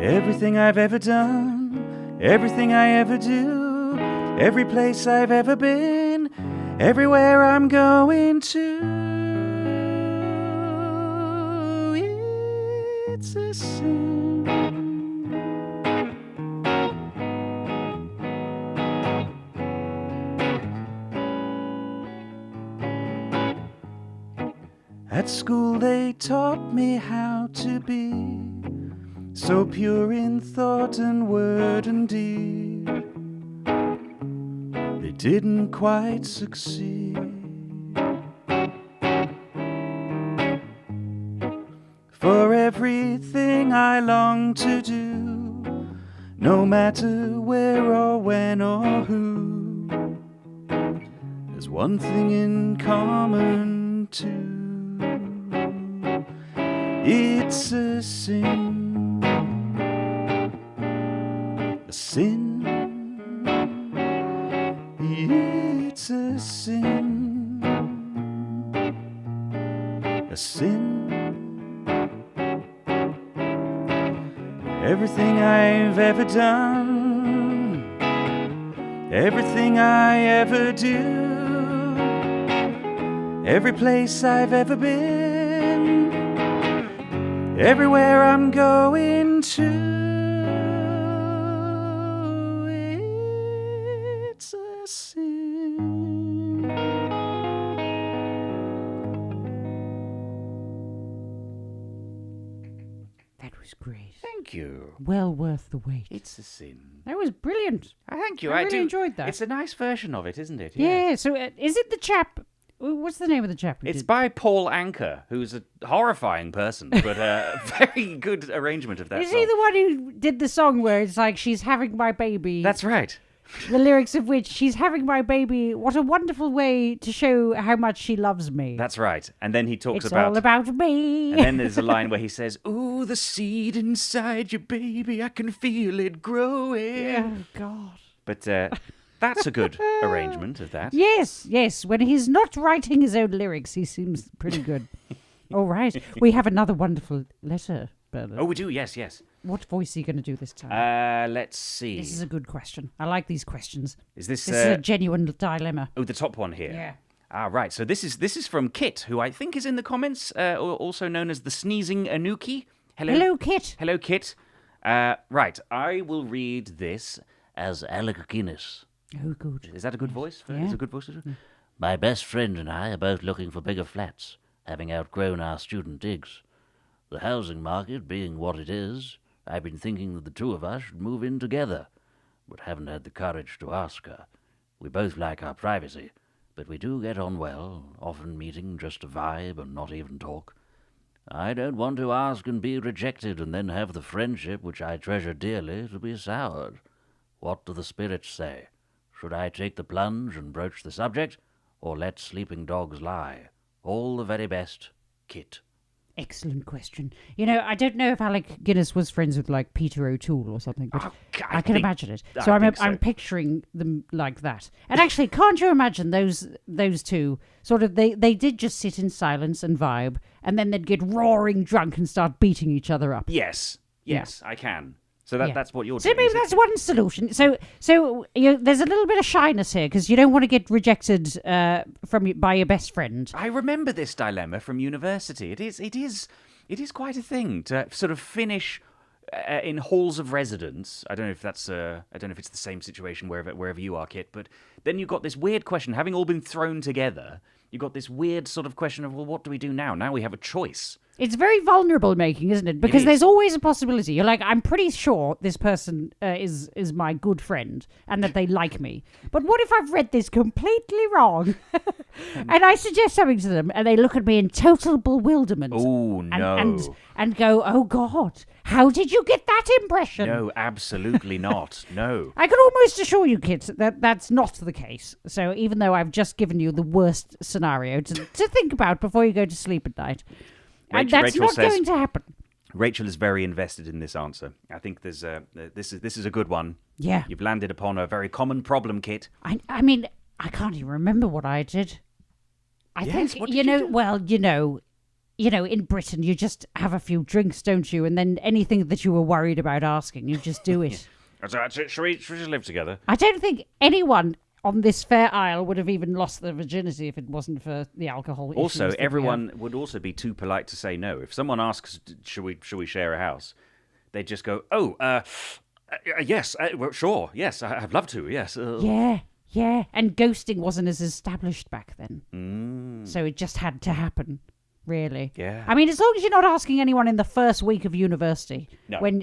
Everything I've ever done, everything I ever do, every place I've ever been, everywhere I'm going to. It's a sin. At school they taught me how to be so pure in thought and word and deed. They didn't quite succeed. For everything I long to do, no matter where or when or who, there's one thing in common too. It's a sin, a sin. It's a sin, a sin. Everything I've ever done, Everything I ever do, every place I've ever been, everywhere I'm going to, it's a sin. That was great. Thank you. Well worth the wait. It's a sin. That was brilliant. Thank you. I really do enjoyed that. It's a nice version of it, isn't it? Yeah. So is it the chap? What's the name of the chap? It's by Paul Anker, who's a horrifying person, but a very good arrangement of that Is song. he the one who did the song where it's like she's having my baby? That's right. The lyrics of which she's having my baby. What a wonderful way to show how much she loves me. That's right. And then he talks It's all about me. And then there's a line where he says, "Ooh, the seed inside your baby, I can feel it growing." Oh God. But that's a good arrangement of that. Yes, yes. When he's not writing his own lyrics, he seems pretty good. All right. We have another wonderful letter, Bernard. Oh, we do. Yes, yes. What voice are you going to do this time? Let's see. This is a good question. I like these questions. Is this? This is a genuine dilemma. Oh, the top one here. Yeah. Ah, right. So this is from Kit, who I think is in the comments, also known as the Sneezing Anuki. Hello, Kit. Hello, Kit. Right. I will read this as Alec Guinness. Oh, good. Is that a good voice? Yeah. Is it a good voice to do? My best friend and I are both looking for bigger flats, having outgrown our student digs. The housing market being what it is, I've been thinking that the two of us should move in together, but haven't had the courage to ask her. We both like our privacy, but we do get on well, often meeting just to vibe and not even talk. I don't want to ask and be rejected and then have the friendship, which I treasure dearly, to be soured. What do the spirits say? Should I take the plunge and broach the subject, or let sleeping dogs lie? All the very best, Kit. Excellent question. You know, I don't know if Alec Guinness was friends with like Peter O'Toole or something, but I can imagine it. So I'm picturing them like that. And actually, can't you imagine those two sort of they did just sit in silence and vibe, and then they'd get roaring drunk and start beating each other up. Yes, I can. So Yeah. that's what you're So doing. maybe that's one solution. So there's a little bit of shyness here because you don't want to get rejected by your best friend. I remember this dilemma from university. It is quite a thing to sort of finish in halls of residence. I don't know if it's the same situation wherever you are, Kit. But then you've got this weird question, having all been thrown together. You've got this weird sort of question of, well, what do we do now? Now we have a choice. It's very vulnerable making, isn't it? Because there's always a possibility. You're like, I'm pretty sure this person is my good friend and that they like me. But what if I've read this completely wrong? And I suggest something to them and they look at me in total bewilderment. Oh, no. And go, oh, God, how did you get that impression? No, absolutely not. No. I can almost assure you, kids, that that's not the case. So even though I've just given you the worst scenario to think about before you go to sleep at night, and that's Rachel not says, going to happen. Rachel is very invested in this answer. I think this is a good one. Yeah. You've landed upon a very common problem, Kit. I mean, I can't even remember what I did. I Yes, think, what did you do? well, in Britain, you just have a few drinks, don't you? And then anything that you were worried about asking, you just do it. Should we just live together? I don't think anyone on this fair isle would have even lost their virginity if it wasn't for the alcohol. Also, issues that we everyone would also be too polite to say no. If someone asks, should we share a house? They just go, yes, well, sure, yes, I'd love to, yes. have. Yeah. And ghosting wasn't as established back then. So it just had to happen. Really. Yeah. I mean, as long as you're not asking anyone in the first week of university, No. when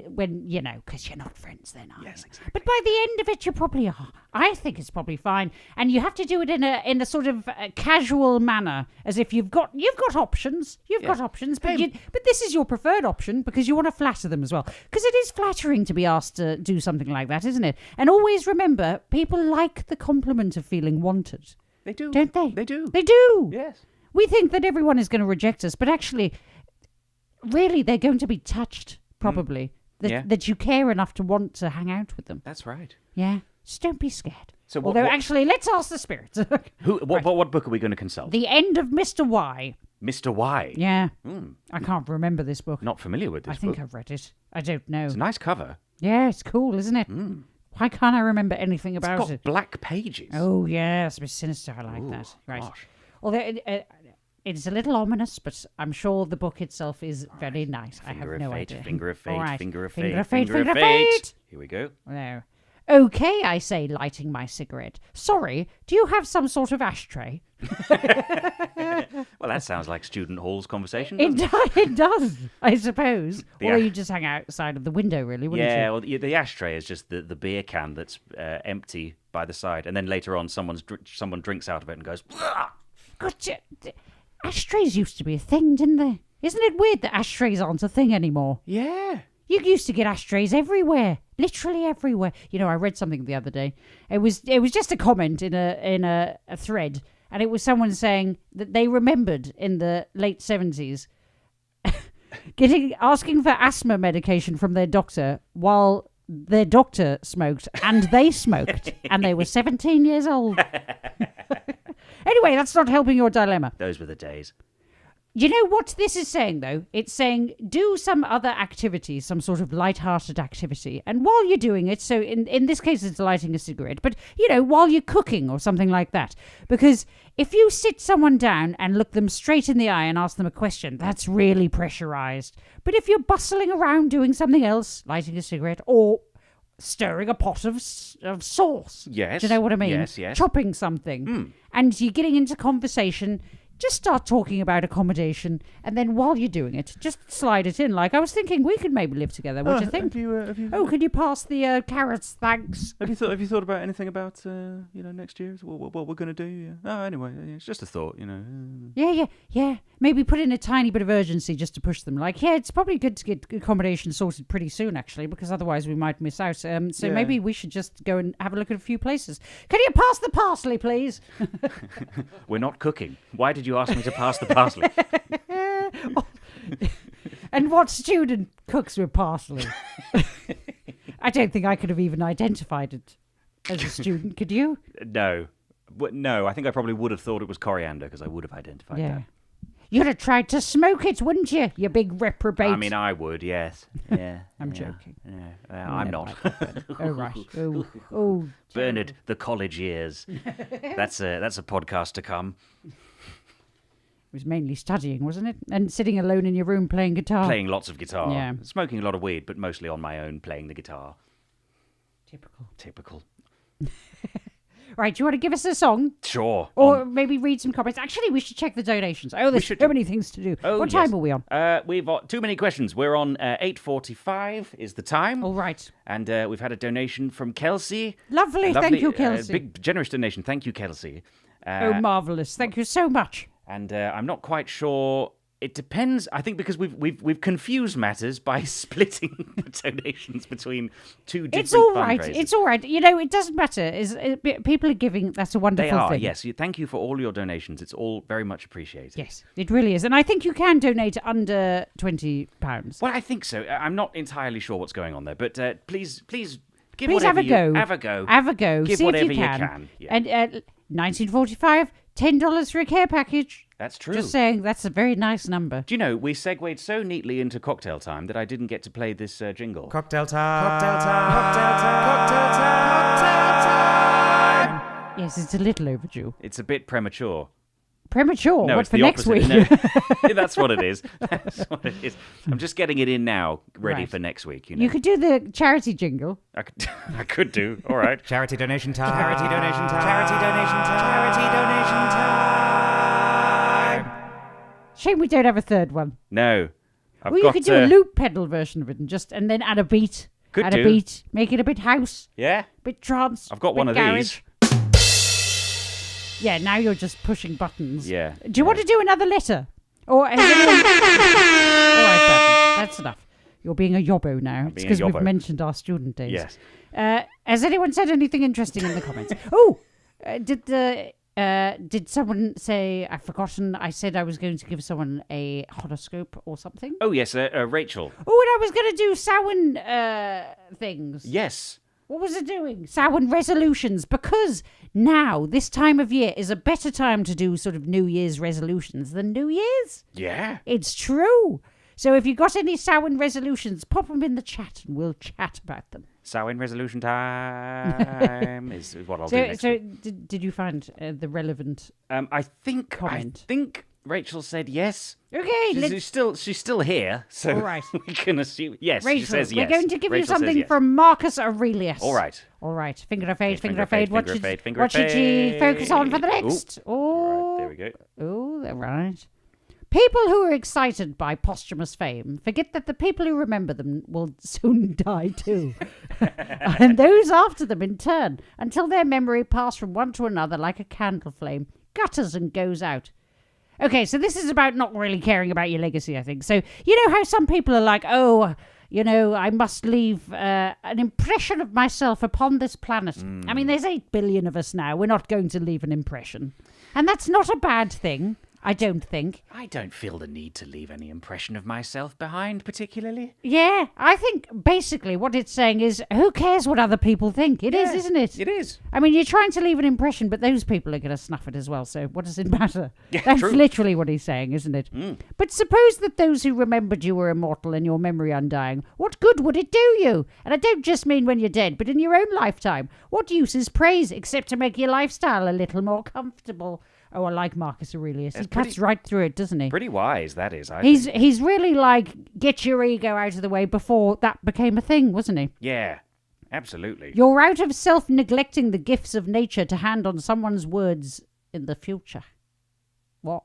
because you're not friends then, are Yes, you? exactly. But by the end of it, you probably are. I think it's probably fine, and you have to do it in a sort of casual manner, as if you've got options. You've got options, but but this is your preferred option because you want to flatter them as well. Because it is flattering to be asked to do something like that, isn't it? And always remember, people like the compliment of feeling wanted. They do. Don't they? They do. They do. Yes. We think that everyone is going to reject us, but actually, really, they're going to be touched, probably, that you care enough to want to hang out with them. That's right. Yeah. Just don't be scared. So Although, actually, let's ask the spirits. What book are we going to consult? The End of Mr. Y. Mr. Y. Yeah. I can't remember this book. Not familiar with this I think book. I've read it. I don't know. It's a nice cover. Yeah, it's cool, isn't it? Why can't I remember anything about It's got it? black pages. Oh, yeah, it's a bit sinister. I like Ooh, that. Right. gosh. Although it's a little ominous, but I'm sure the book itself is very nice. I have no idea. Finger of fate, All right. finger of Finger fate, of fate, finger of finger of fate. fate. Here we go. No. Okay, I say, lighting my cigarette. Sorry, do you have some sort of ashtray? Well, that sounds like student hall's conversation. It, doesn't it does, I suppose. The Although ash- you just hang outside of the window, really, it? wouldn't Yeah, you? well, the ashtray is just the beer can that's empty by the side, and then later on, someone drinks out of it and goes. "Blah!" Gotcha. Ashtrays used to be a thing, didn't they? Isn't it weird that ashtrays aren't a thing anymore? Yeah. You used to get ashtrays everywhere, literally everywhere. You know, I read something the other day. It was just a comment in a thread, and it was someone saying that they remembered in the late 70s asking for asthma medication from their doctor while their doctor smoked and they smoked, and they were 17 years old. Anyway, that's not helping your dilemma. Those were the days. You know what this is saying, though? It's saying do some other activity, some sort of light-hearted activity. And while you're doing it, so in this case it's lighting a cigarette, but, you know, while you're cooking or something like that. Because if you sit someone down and look them straight in the eye and ask them a question, that's really pressurized. But if you're bustling around doing something else, lighting a cigarette, or stirring a pot of sauce. Yes. Do you know what I mean? Yes, yes. Chopping something. And you're getting into conversation. Just start talking about accommodation, and then while you're doing it, just slide it in. Like, I was thinking we could maybe live together. What do you think? Oh, could you pass the carrots? Thanks. Have you thought about anything about next year? What we're gonna do? Yeah. Oh, anyway, it's just a thought. Yeah. Maybe put in a tiny bit of urgency just to push them. Like, yeah, it's probably good to get accommodation sorted pretty soon, actually, because otherwise we might miss out. So Yeah. maybe we should just go and have a look at a few places. Can you pass the parsley, please? We're not cooking. Why did you ask me to pass the parsley? And what student cooks with parsley? I don't think I could have even identified it as a student. Could you? No. No, I think I probably would have thought it was coriander because I would have identified that. You'd have tried to smoke it, wouldn't you? You big reprobate. I mean, I would, yes. Yeah. I'm yeah, joking. Yeah. I'm never not. liked that. Oh, right. Oh. Bernard, the college years. That's a podcast to come. It was mainly studying, wasn't it? And sitting alone in your room playing guitar. Playing lots of guitar. Yeah. Smoking a lot of weed, but mostly on my own playing the guitar. Typical. Right, do you want to give us a song? Sure. Or maybe read some comments? Actually, we should check the donations. Oh, there's should so do. many things to do. Oh, What time yes. are we on? We've got too many questions. We're on 8:45 is the time. All right. And we've had a donation from Kelsey. Lovely. Thank you, Kelsey. Big, generous donation. Thank you, Kelsey. Oh, marvellous. Thank you so much. And I'm not quite sure. It depends. I think because we've confused matters by splitting the donations between two different It's all right. fundraisers. It's all right. You know, it doesn't matter. People are giving. That's a wonderful They are, thing. yes. Thank you for all your donations. It's all very much appreciated. Yes, it really is. And I think you can donate under £20. Well, I think so. I'm not entirely sure what's going on there, but please give Please whatever have a go. Have a go. Have a go. Give See whatever if you can. Yeah. And 1945, $10 for a care package. That's true. Just saying, that's a very nice number. Do you know, we segued so neatly into cocktail time that I didn't get to play this jingle. Cocktail time. Cocktail time. Cocktail time. Cocktail time. Cocktail time. Yes, it's a little overdue. It's a bit premature. Premature? No, What, it's for the next opposite. week? No, that's what it is. That's what it is. I'm just getting it in now, ready Right. for next week. You know, You could do the charity jingle. I could do. All right. Charity donation time. Charity donation time. Charity donation time. Charity donation time. Shame we don't have a third one. No, I've Well, you got. could do a loop pedal version of it and then add a beat. Could add do. a beat. Make it a bit house, Yeah, bit trance. I've got bit one of garage. these. Yeah, now you're just pushing buttons. Yeah. Do you want to do another letter? Or has anyone... All right, that's enough. You're being a yobbo now. It's being a because we've yobbo. mentioned our student days. Yes. Has anyone said anything interesting in the comments? Oh, did someone say, I've forgotten, I said I was going to give someone a horoscope or something? Oh yes, Rachel. Oh, and I was going to do Samhainn things. Yes. What was it doing? Samhainn Resolutions. Because now, this time of year, is a better time to do sort of New Year's resolutions than New Year's. Yeah. It's true. So if you got any Samhainn resolutions, pop them in the chat and we'll chat about them. Samhainn Resolution time is what I'll do next week. Did you find the relevant I think comment? Rachel said yes. Okay, She's still here, so All right. we can assume yes. Rachel, she says yes. we're going to give you Rachel says something yes. from Marcus Aurelius. All right. Finger of fate, Finger finger of fate. What should you focus on for the next? All right, there we go. Oh, right. People who are excited by posthumous fame forget that the people who remember them will soon die too. And those after them in turn, until their memory pass from one to another like a candle flame, gutters and goes out. Okay, so this is about not really caring about your legacy, I think. So, you know how some people are like, I must leave an impression of myself upon this planet. I mean, there's 8 billion of us now. We're not going to leave an impression. And that's not a bad thing, I don't think. I don't feel the need to leave any impression of myself behind, particularly. Yeah, I think basically what it's saying is, who cares what other people think? It is, isn't it? It is. I mean, you're trying to leave an impression, but those people are going to snuff it as well, so what does it matter? Yeah, That's true. literally what he's saying, isn't it? But suppose that those who remembered you were immortal and your memory undying. What good would it do you? And I don't just mean when you're dead, but in your own lifetime. What use is praise, except to make your lifestyle a little more comfortable? Oh, I like Marcus Aurelius. He cuts right through it, doesn't he? Pretty wise, that is, I think. He's really like, get your ego out of the way before that became a thing, wasn't he? Yeah, absolutely. You're out of self-neglecting the gifts of nature to hand on someone's words in the future. What?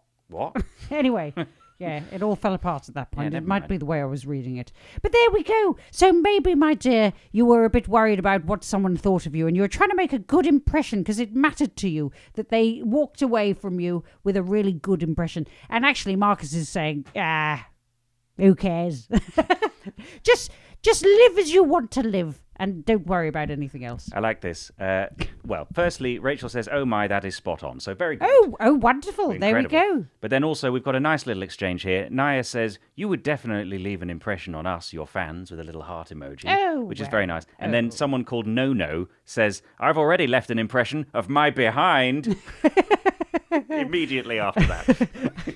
Anyway, yeah, it all fell apart at that point. Yeah, It never might mind. be the way I was reading it. But there we go. So maybe, my dear, you were a bit worried about what someone thought of you, and you were trying to make a good impression because it mattered to you that they walked away from you with a really good impression. And actually, Marcus is saying, who cares? Just live as you want to live and don't worry about anything else. I like this. Well, firstly, Rachel says, "Oh my, that is spot on." So very good. Oh, wonderful. Incredible. There we go. But then also, we've got a nice little exchange here. Naya says, "You would definitely leave an impression on us, your fans," with a little heart emoji, which is very nice. And then someone called No says, "I've already left an impression of my behind." Immediately after that.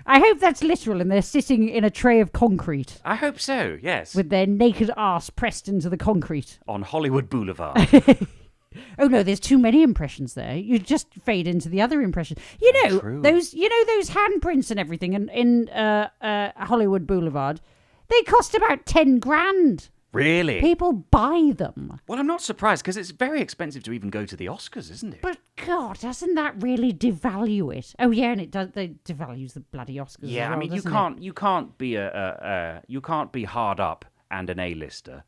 I hope that's literal and they're sitting in a tray of concrete I hope so, yes. with their naked arse pressed into the concrete. On Hollywood Boulevard. Oh no, there's too many impressions there. You just fade into the other impression. You know True. those handprints and everything in Hollywood Boulevard. They cost about 10 grand. Really? People buy them. Well, I'm not surprised, because it's very expensive to even go to the Oscars, isn't it? But God, doesn't that really devalue it? Oh yeah, and it does. They devalues the bloody Oscars. Yeah, as well, I mean, you can't be you can't be hard up and an A-lister.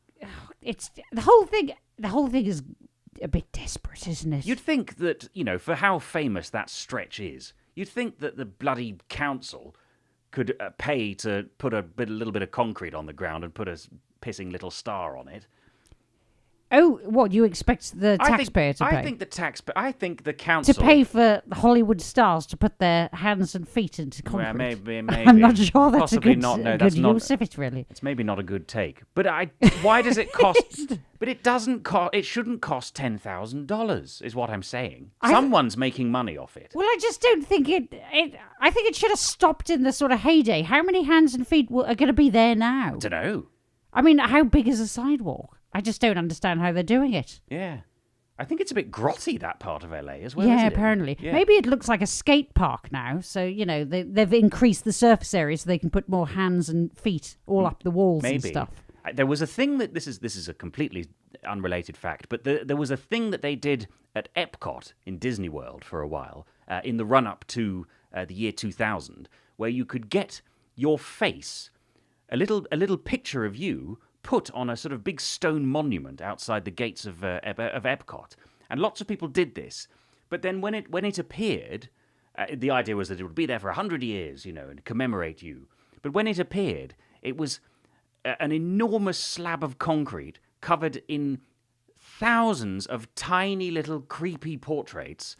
It's the whole thing. The whole thing is a bit desperate, isn't it? You'd think that, for how famous that stretch is, you'd think that the bloody council could pay to put a little bit of concrete on the ground and put a pissing little star on it. Oh, what, you expect the taxpayer to pay? I think the council... To pay for the Hollywood stars to put their hands and feet into concrete. Well, maybe. I'm not sure that's Possibly a good, not. No, good that's not. use of it, really. It's maybe not a good take. But why does it cost... But it doesn't cost... It shouldn't cost $10,000, is what I'm saying. Someone's making money off it. Well, I just don't think I think it should have stopped in the sort of heyday. How many hands and feet are going to be there now? I don't know. I mean, how big is a sidewalk? I just don't understand how they're doing it. Yeah. I think it's a bit grotty, that part of LA, as well, Yeah, isn't it? apparently. Yeah. Maybe it looks like a skate park now. So, they've increased the surface area so they can put more hands and feet all up the walls and Maybe. stuff. There was a thing that... This is a completely unrelated fact, but there was a thing that they did at Epcot in Disney World for a while, in the run-up to the year 2000, where you could get your face, a little picture of you, put on a sort of big stone monument outside the gates of Epcot. And lots of people did this. But then when it appeared, the idea was that it would be there for 100 years, and commemorate you. But when it appeared, it was an enormous slab of concrete covered in thousands of tiny little creepy portraits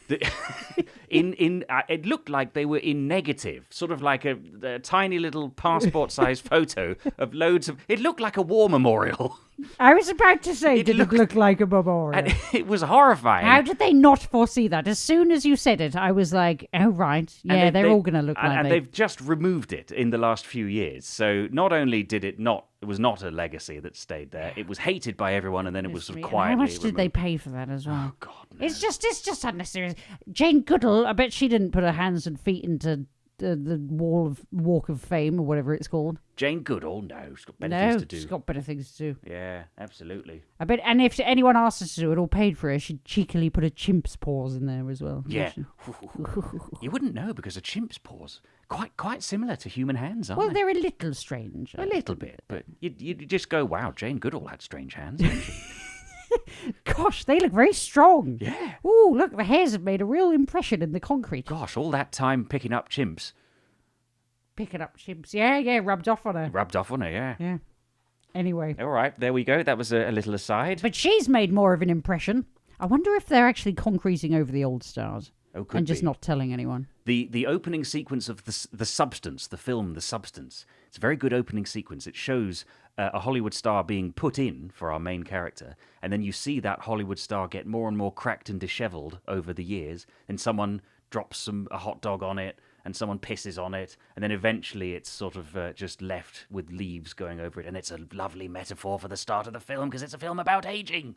It looked like they were in negative, sort of like a tiny little passport-sized photo of loads of. It looked like a war memorial. I was about to say, did it look like a memorial? And it was horrifying. How did they not foresee that? As soon as you said it, I was like, oh, right. Yeah, they're all going to look like that. And they've just removed it in the last few years. So not only did it was not a legacy that stayed there, it was hated by everyone, and then it was sort of quietly How much did removed. they pay for that as well? Oh, God, no. It's just unnecessary. Jane Goodall, I bet she didn't put her hands and feet into the Walk of Fame or whatever it's called. Jane Goodall, no, she's got better things to do. She's got better things to do. Yeah, absolutely. I bet, and if anyone asked her to do it or paid for it, she'd cheekily put a chimp's paws in there as well. Yeah. You wouldn't know because a chimp's paws quite similar to human hands, aren't Well, they? they're a little strange. A little bit, but you just go, wow, Jane Goodall had strange hands, didn't she? Gosh, they look very strong. Yeah. Ooh, look, the hairs have made a real impression in the concrete. Gosh, all that time picking up chimps. Picking up chimps. Yeah, rubbed off on her. Rubbed off on her, yeah. Yeah. Anyway. All right, there we go. That was a little aside. But she's made more of an impression. I wonder if they're actually concreting over the old stars. Oh, could and just be. not telling anyone. The opening sequence of the Substance, the film The Substance, it's a very good opening sequence. It shows a Hollywood star being put in for our main character, and then you see that Hollywood star get more and more cracked and disheveled over the years, and someone drops a hot dog on it, and someone pisses on it, and then eventually it's sort of just left with leaves going over it, and it's a lovely metaphor for the start of the film, because it's a film about aging.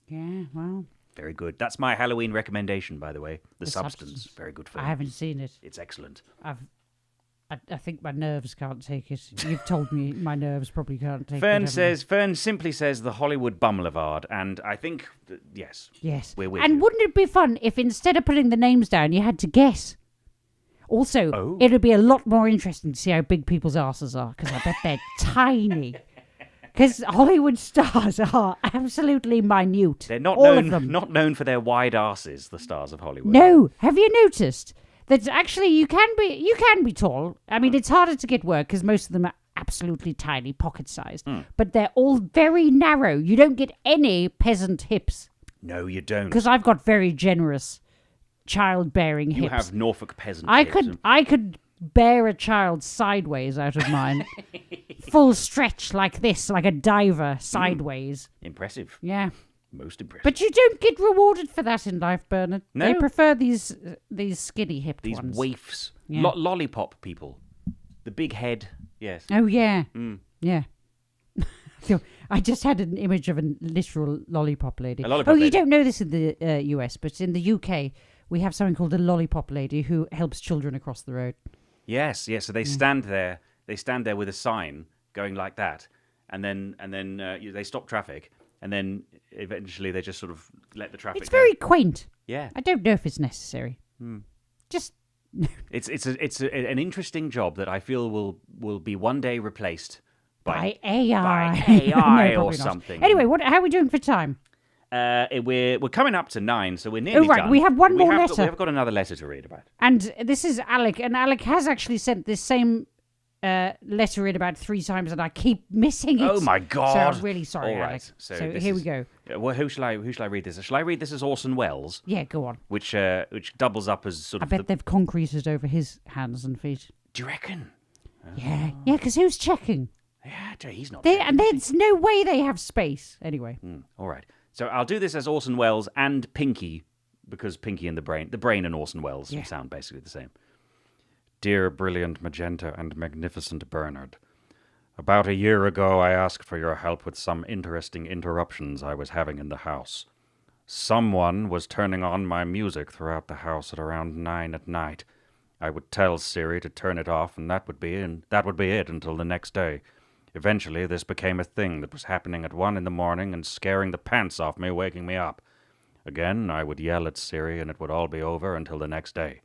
Yeah, well... Very good. That's my Halloween recommendation, by the way. The Substance. Substance. Very good film. I haven't seen it. It's excellent. I think my nerves can't take it. You've told me my nerves probably can't take Fern it. Fern simply says the Hollywood Bumlevard, and I think, yes. Yes. We're with and you. wouldn't it be fun if instead of putting the names down, you had to guess? Also, it Oh. would be a lot more interesting to see how big people's asses are, because I bet they're tiny. Because Hollywood stars are absolutely minute. They're not All of them. not known for their wide asses, the stars of Hollywood. No, have you noticed that actually you can be tall? I mean, it's harder to get work because most of them are absolutely tiny, pocket-sized. But they're all very narrow. You don't get any peasant hips No, you don't. because I've got very generous childbearing hips. You have Norfolk peasant I hips. could bear a child sideways out of mine. Full stretch like this, like a diver sideways. Impressive. Yeah. Most impressive. But you don't get rewarded for that in life, Bernard. No. They prefer these skinny hipped These ones. waifs. Yeah. Lollipop people. The big head. Yes. Oh, yeah. Yeah. So, I just had an image of a literal lollipop lady. A lollipop you lady. don't know this in the US, but in the UK, we have something called a lollipop lady who helps children across the road. Yes, yes. So they stand there. They stand there with a sign going like that, and then they stop traffic, and then eventually they just sort of let the traffic. It's go. very quaint. Yeah. I don't know if it's necessary. Just It's an interesting job that I feel will be one day replaced by AI. by AI No, or probably not. something. Anyway, how are we doing for time? We're coming up to 9, so we're nearly Oh, right, done. we have one more letter. We have got another letter to read about. And this is Alec, and Alec has actually sent this same letter in about 3 times, and I keep missing it. Oh my God! So I'm really sorry, All right, Alec. so So this here we is- go. Well, who shall I read this? Shall I read this as Orson Welles, Yeah, go on. which doubles up as sort I of bet they've concreted over his hands and feet. Do you reckon? Yeah, because who's checking? Yeah, he's not. And there's no way they have space. Anyway, All right. So I'll do this as Orson Welles and Pinky, because Pinky and the Brain and Orson Welles sound basically the same. Dear brilliant Magenta and magnificent Bernard, about a year ago I asked for your help with some interesting interruptions I was having in the house. Someone was turning on my music throughout the house at around 9 at night. I would tell Siri to turn it off, and that would be it until the next day. Eventually, this became a thing that was happening at 1 in the morning and scaring the pants off me, waking me up. Again, I would yell at Siri, and it would all be over until the next day.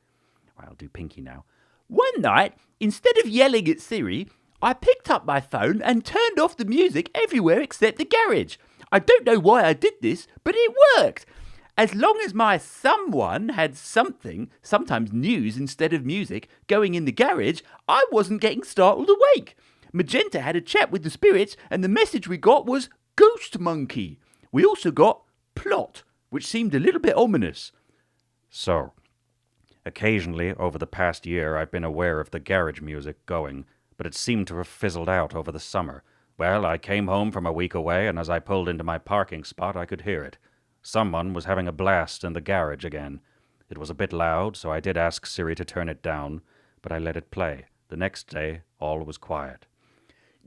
I'll do Pinky now. One night, instead of yelling at Siri, I picked up my phone and turned off the music everywhere except the garage. I don't know why I did this, but it worked. As long as my someone had something, sometimes news instead of music, going in the garage, I wasn't getting startled awake. Magenta had a chat with the spirits, and the message we got was Ghost Monkey. We also got Plot, which seemed a little bit ominous. So, occasionally over the past year I've been aware of the garage music going, but it seemed to have fizzled out over the summer. Well, I came home from a week away, and as I pulled into my parking spot, I could hear it. Someone was having a blast in the garage again. It was a bit loud, so I did ask Siri to turn it down, but I let it play. The next day, all was quiet.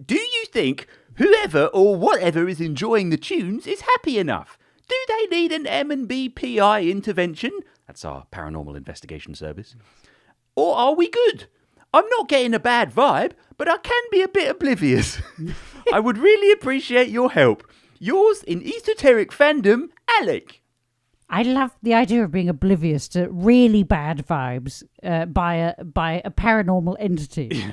Do you think whoever or whatever is enjoying the tunes is happy enough? Do they need an M&B PI intervention? That's our paranormal investigation service. Or are we good? I'm not getting a bad vibe, but I can be a bit oblivious. I would really appreciate your help. Yours in esoteric fandom, Alec. I love the idea of being oblivious to really bad vibes by a paranormal entity.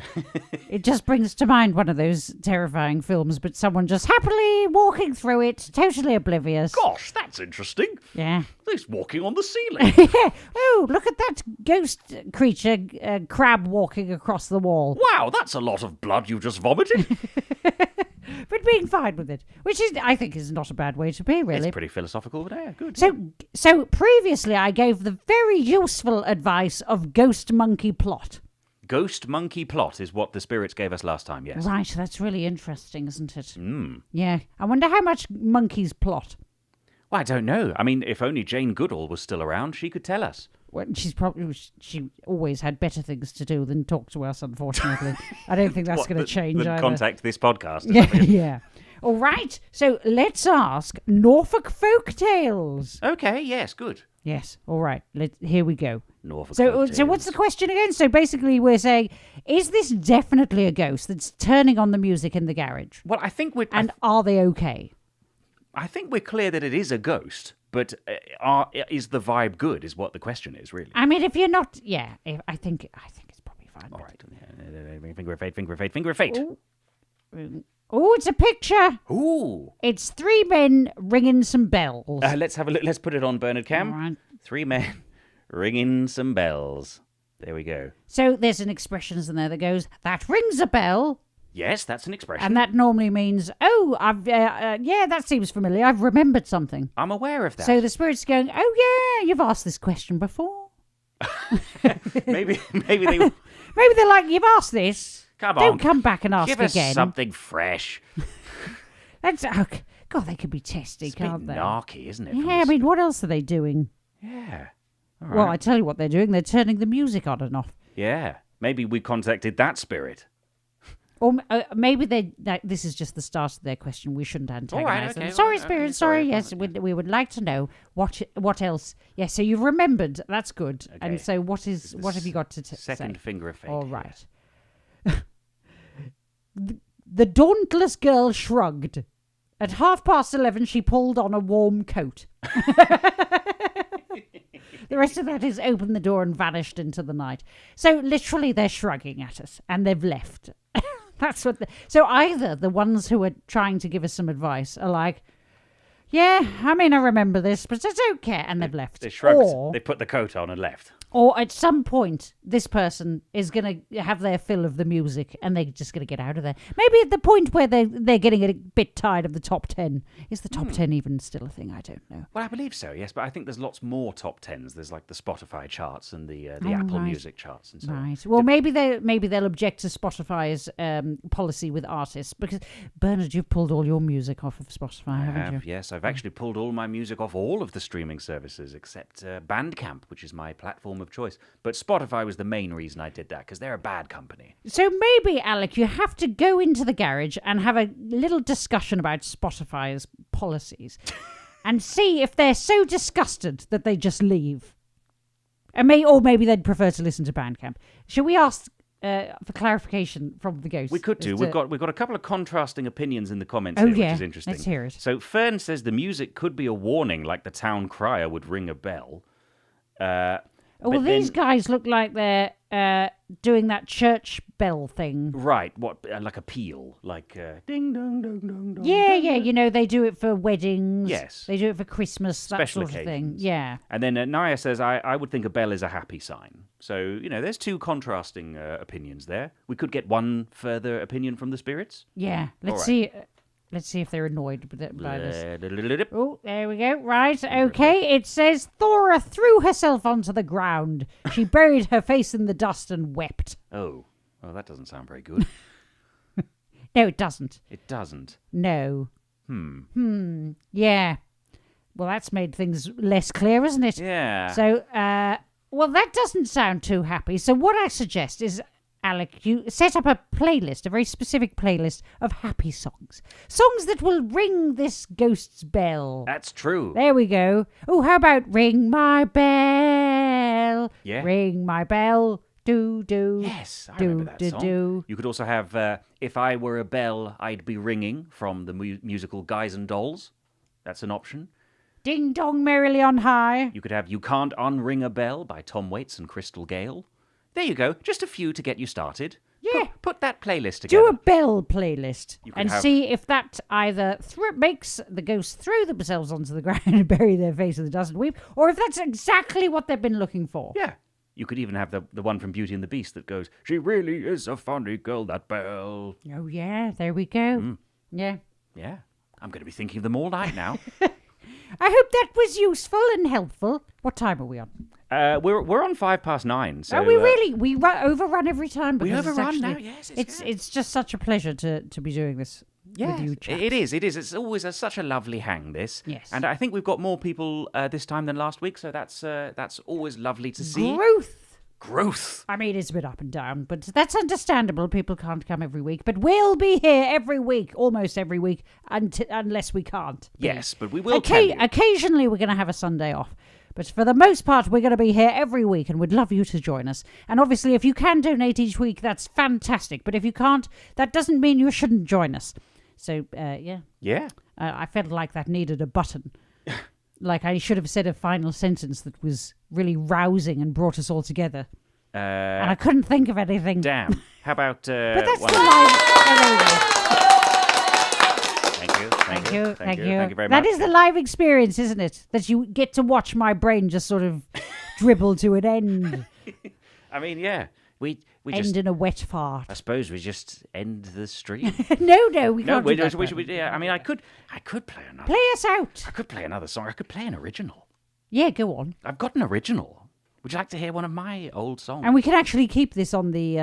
It just brings to mind one of those terrifying films, but someone just happily walking through it, totally oblivious. Gosh, that's interesting. Yeah. He's walking on the ceiling. Yeah. Oh, look at that ghost creature, crab walking across the wall. Wow, that's a lot of blood you just vomited. But being fine with it, which is, I think, is not a bad way to be, really. It's pretty philosophical, but yeah, good. So previously I gave the very useful advice of ghost monkey plot. Ghost monkey plot is what the spirits gave us last time, yes. Right, that's really interesting, isn't it? Yeah. I wonder how much monkeys plot. Well, I don't know. I mean, if only Jane Goodall was still around, she could tell us. Well, she always had better things to do than talk to us, unfortunately. I don't think that's going to change either. Contact this podcast. Yeah. All right, so let's ask Norfolk folk tales. Okay, yes, good. Yes, all right, here we go. Norfolk So folk what's the tales. question again? So basically we're saying, is this definitely a ghost that's turning on the music in the garage? Well, I think we're... And are they okay? I think we're clear that it is a ghost, but is the vibe good? Is what the question is, really. I mean, if you're not, I think it's probably fine. All right. Finger of fate, finger of fate, finger of fate. Oh, it's a picture. Ooh. It's 3 men ringing some bells. Let's have a look. Let's put it on Bernard Cam. All right. 3 men ringing some bells. There we go. So there's an expression in there that goes, that rings a bell. Yes, that's an expression. And that normally means, that seems familiar. I've remembered something. I'm aware of that. So the spirit's going, oh yeah, you've asked this question before. maybe they Maybe they're like, you've asked this. Come Don't on. come back and ask give us again. something fresh. God, they could be testy, It's a can't bit they? narky, isn't it? Yeah, I mean, what else are they doing? Yeah. All Well, I right. tell you what they're doing. They're turning the music on and off. Yeah. Maybe we contacted that spirit. Or maybe this is just the start of their question. We shouldn't antagonize them. okay, Sorry, well, spirit. okay, Sorry. sorry. Yes, we would like to know what else. Yeah, so you've remembered. That's good. Okay. And so what have you got to say? Second finger of fate. All right. The dauntless girl shrugged. At 11:30, she pulled on a warm coat. The rest of that is opened the door and vanished into the night. So literally they're shrugging at us and they've left. That's what. So either the ones who are trying to give us some advice are like, yeah, I mean, I remember this, but I don't care, and they've left. They shrugged. Or, They put the coat on and left. or at some point, this person is going to have their fill of the music, and they're just going to get out of there. Maybe at the point where they're getting a bit tired of the top 10. Is the top 10 even still a thing? I don't know. Well, I believe so, yes, but I think there's lots more top 10s. There's like the Spotify charts and the Apple right. Music charts and so on. Right. Well, maybe they'll object to Spotify's policy with artists, because Bernard, you've pulled all your music off of Spotify, I haven't you? have, yes. I've actually pulled all my music off all of the streaming services except Bandcamp, which is my platform of choice. But Spotify was the main reason I did that, because they're a bad company. So maybe, Alec, you have to go into the garage and have a little discussion about Spotify's policies and see if they're so disgusted that they just leave. Or maybe they'd prefer to listen to Bandcamp. Shall we ask for clarification from the ghost? We could do. as We've to- got a couple of contrasting opinions in the comments Oh, here, yeah. which is interesting. Let's hear it. So Fern says the music could be a warning, like the town crier would ring a bell. Well, but these then- guys look like they're doing that church bell thing. Right, what like a peal, like ding dong dong dong dong. Yeah, you know, they do it for weddings. Yes. They do it for Christmas, that Special sort of thing. occasions. Yeah. And then Naya says, I would think a bell is a happy sign. So, you know, there's two contrasting opinions there. We could get one further opinion from the spirits. Yeah. Let's All right. see. Let's see if they're annoyed by this. Oh, there we go. Right, okay. It says Thora threw herself onto the ground. She buried her face in the dust and wept. Oh, well, that doesn't sound very good. No, it doesn't. It doesn't. No. Yeah. Well, that's made things less clear, isn't it? Yeah. So, well, that doesn't sound too happy. So what I suggest is, Alec, you set up a playlist, a very specific playlist of happy songs. Songs that will ring this ghost's bell. That's true. There we go. Oh, how about Ring My Bell? Yeah. Ring My Bell. Do. Yes, I remember that song. Do. You could also have If I Were a Bell, I'd Be Ringing from the musical Guys and Dolls. That's an option. Ding Dong Merrily on High. You could have You Can't Unring a Bell by Tom Waits and Crystal Gale. There you go. Just a few to get you started. Yeah. Put that playlist together. Do a bell playlist You could and have- see if that either makes the ghosts throw themselves onto the ground and bury their face in the dust and weep, or if that's exactly what they've been looking for. Yeah. You could even have the one from Beauty and the Beast that goes, She really is a funny girl, that bell. Oh, yeah. There we go. Yeah. Yeah. I'm going to be thinking of them all night now. I hope that was useful and helpful. What time are we on? We're on 9:05. So, Are we really? We overrun every time. We because it's overrun actually- now, yes, It's just such a pleasure to be doing this with you chaps. It is. It's always such a lovely hang, this. Yes. And I think we've got more people this time than last week, so that's always lovely to see. Growth. I mean, it's a bit up and down, but that's understandable. People can't come every week. But we'll be here every week, almost every week, unless we can't. Yes, but we will tell you. Occasionally, we're going to have a Sunday off. But for the most part, we're going to be here every week, and we'd love you to join us. And obviously, if you can donate each week, that's fantastic. But if you can't, that doesn't mean you shouldn't join us. So, yeah. Yeah. I felt like that needed a button. Like I should have said a final sentence that was really rousing and brought us all together. And I couldn't think of anything. Damn. How about... But that's one- the live... Oh, there we go. Thank you. Thank you. Thank you very much. That is the live experience, isn't it? That you get to watch my brain just sort of dribble to an end. I mean, yeah. We End just... in a wet fart. I suppose we just end the stream. No, we No, can't do that. we should. Yeah, I mean, I could play another. Play us out. I could play another song. I could play an original. Yeah, go on. I've got an original. Would you like to hear one of my old songs? And we can actually keep this on the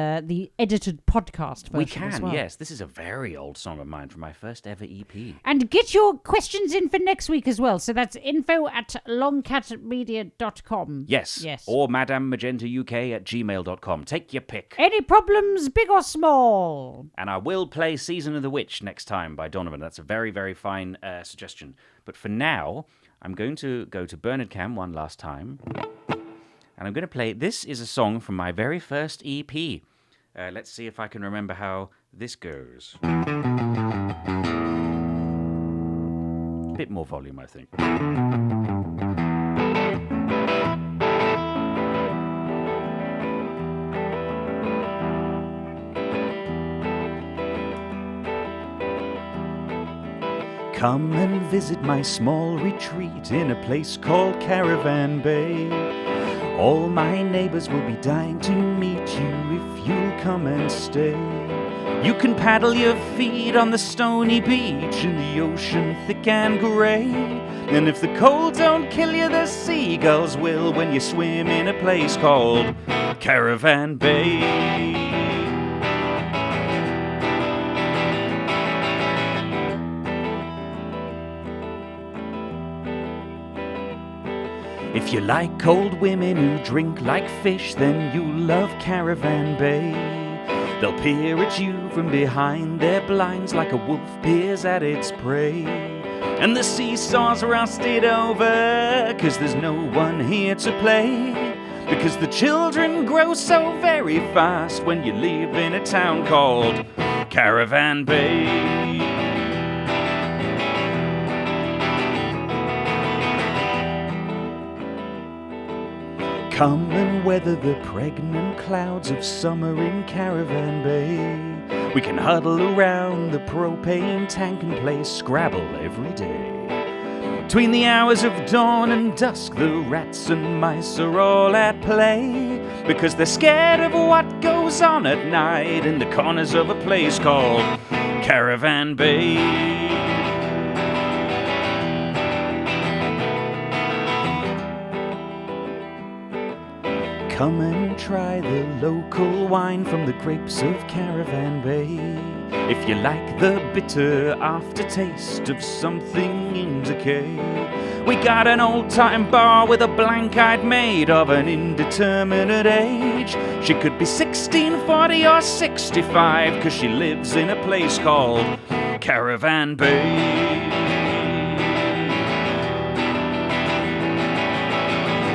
edited podcast version We can, as well. yes. This is a very old song of mine from my first ever E EP. And get your questions in for next week as well. So that's info@longcatmedia.com. Yes. Or madammagentauk@gmail.com. Take your pick. Any problems, big or small? And I will play Season of the Witch next time by Donovan. That's a very, very fine suggestion. But for now, I'm going to go to Bernard Cam one last time. And I'm going to play... This is a song from my very first EP. Let's see if I can remember how this goes. A bit more volume, I think. Come and visit my small retreat in a place called Caravan Bay. All my neighbors will be dying to meet you if you'll come and stay. You can paddle your feet on the stony beach in the ocean thick and grey. And if the cold don't kill you, the seagulls will when you swim in a place called Caravan Bay. If you like cold women who drink like fish, then you'll love Caravan Bay. They'll peer at you from behind their blinds like a wolf peers at its prey. And the seesaw's rusted over, 'cause there's no one here to play. Because the children grow so very fast when you live in a town called Caravan Bay. Come and weather the pregnant clouds of summer in Caravan Bay. We can huddle around the propane tank and play Scrabble every day. Between the hours of dawn and dusk, the rats and mice are all at play. Because they're scared of what goes on at night in the corners of a place called Caravan Bay. Come and try the local wine from the grapes of Caravan Bay. If you like the bitter aftertaste of something in decay, we got an old-time bar with a blank-eyed maid of an indeterminate age. She could be 16, 40 or 65, 'cause she lives in a place called Caravan Bay.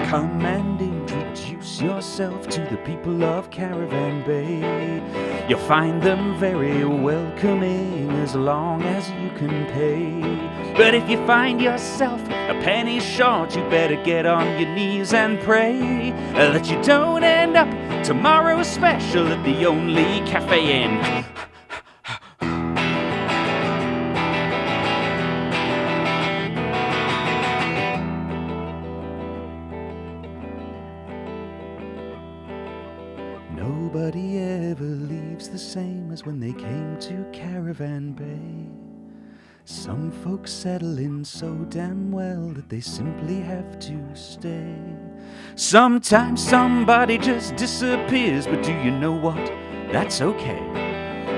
Come and introduce yourself to the people of Caravan Bay. You'll find them very welcoming as long as you can pay. But if you find yourself a penny short, you better get on your knees and pray that you don't end up tomorrow's special at the only cafe in. Nobody ever leaves the same as when they came to Caravan Bay. Some folks settle in so damn well that they simply have to stay. Sometimes somebody just disappears, but do you know what? That's okay,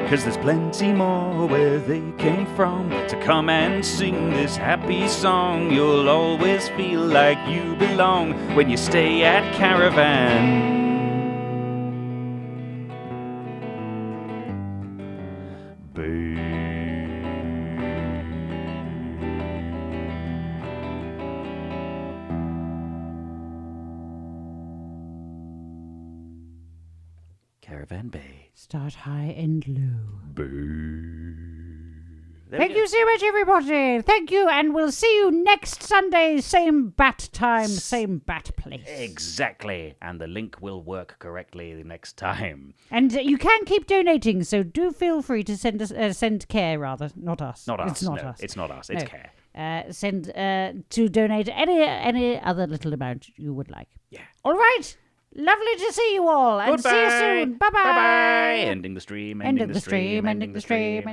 'cause there's plenty more where they came from to come and sing this happy song. You'll always feel like you belong when you stay at Caravan Bay. Caravan Bay. Start high and low. There Thank we go. you so much, everybody. Thank you, and we'll see you next Sunday. Same bat time, same bat place. Exactly. And the link will work correctly the next time. And you can keep donating, so do feel free to send us, send care rather, not us. Not us. It's not no, us. It's not us. It's No. care. Send to donate any other little amount you would like. Yeah. All right. Lovely to see you all, and see you soon. Bye bye. Bye bye. Ending the stream. End of the stream. Ending the stream.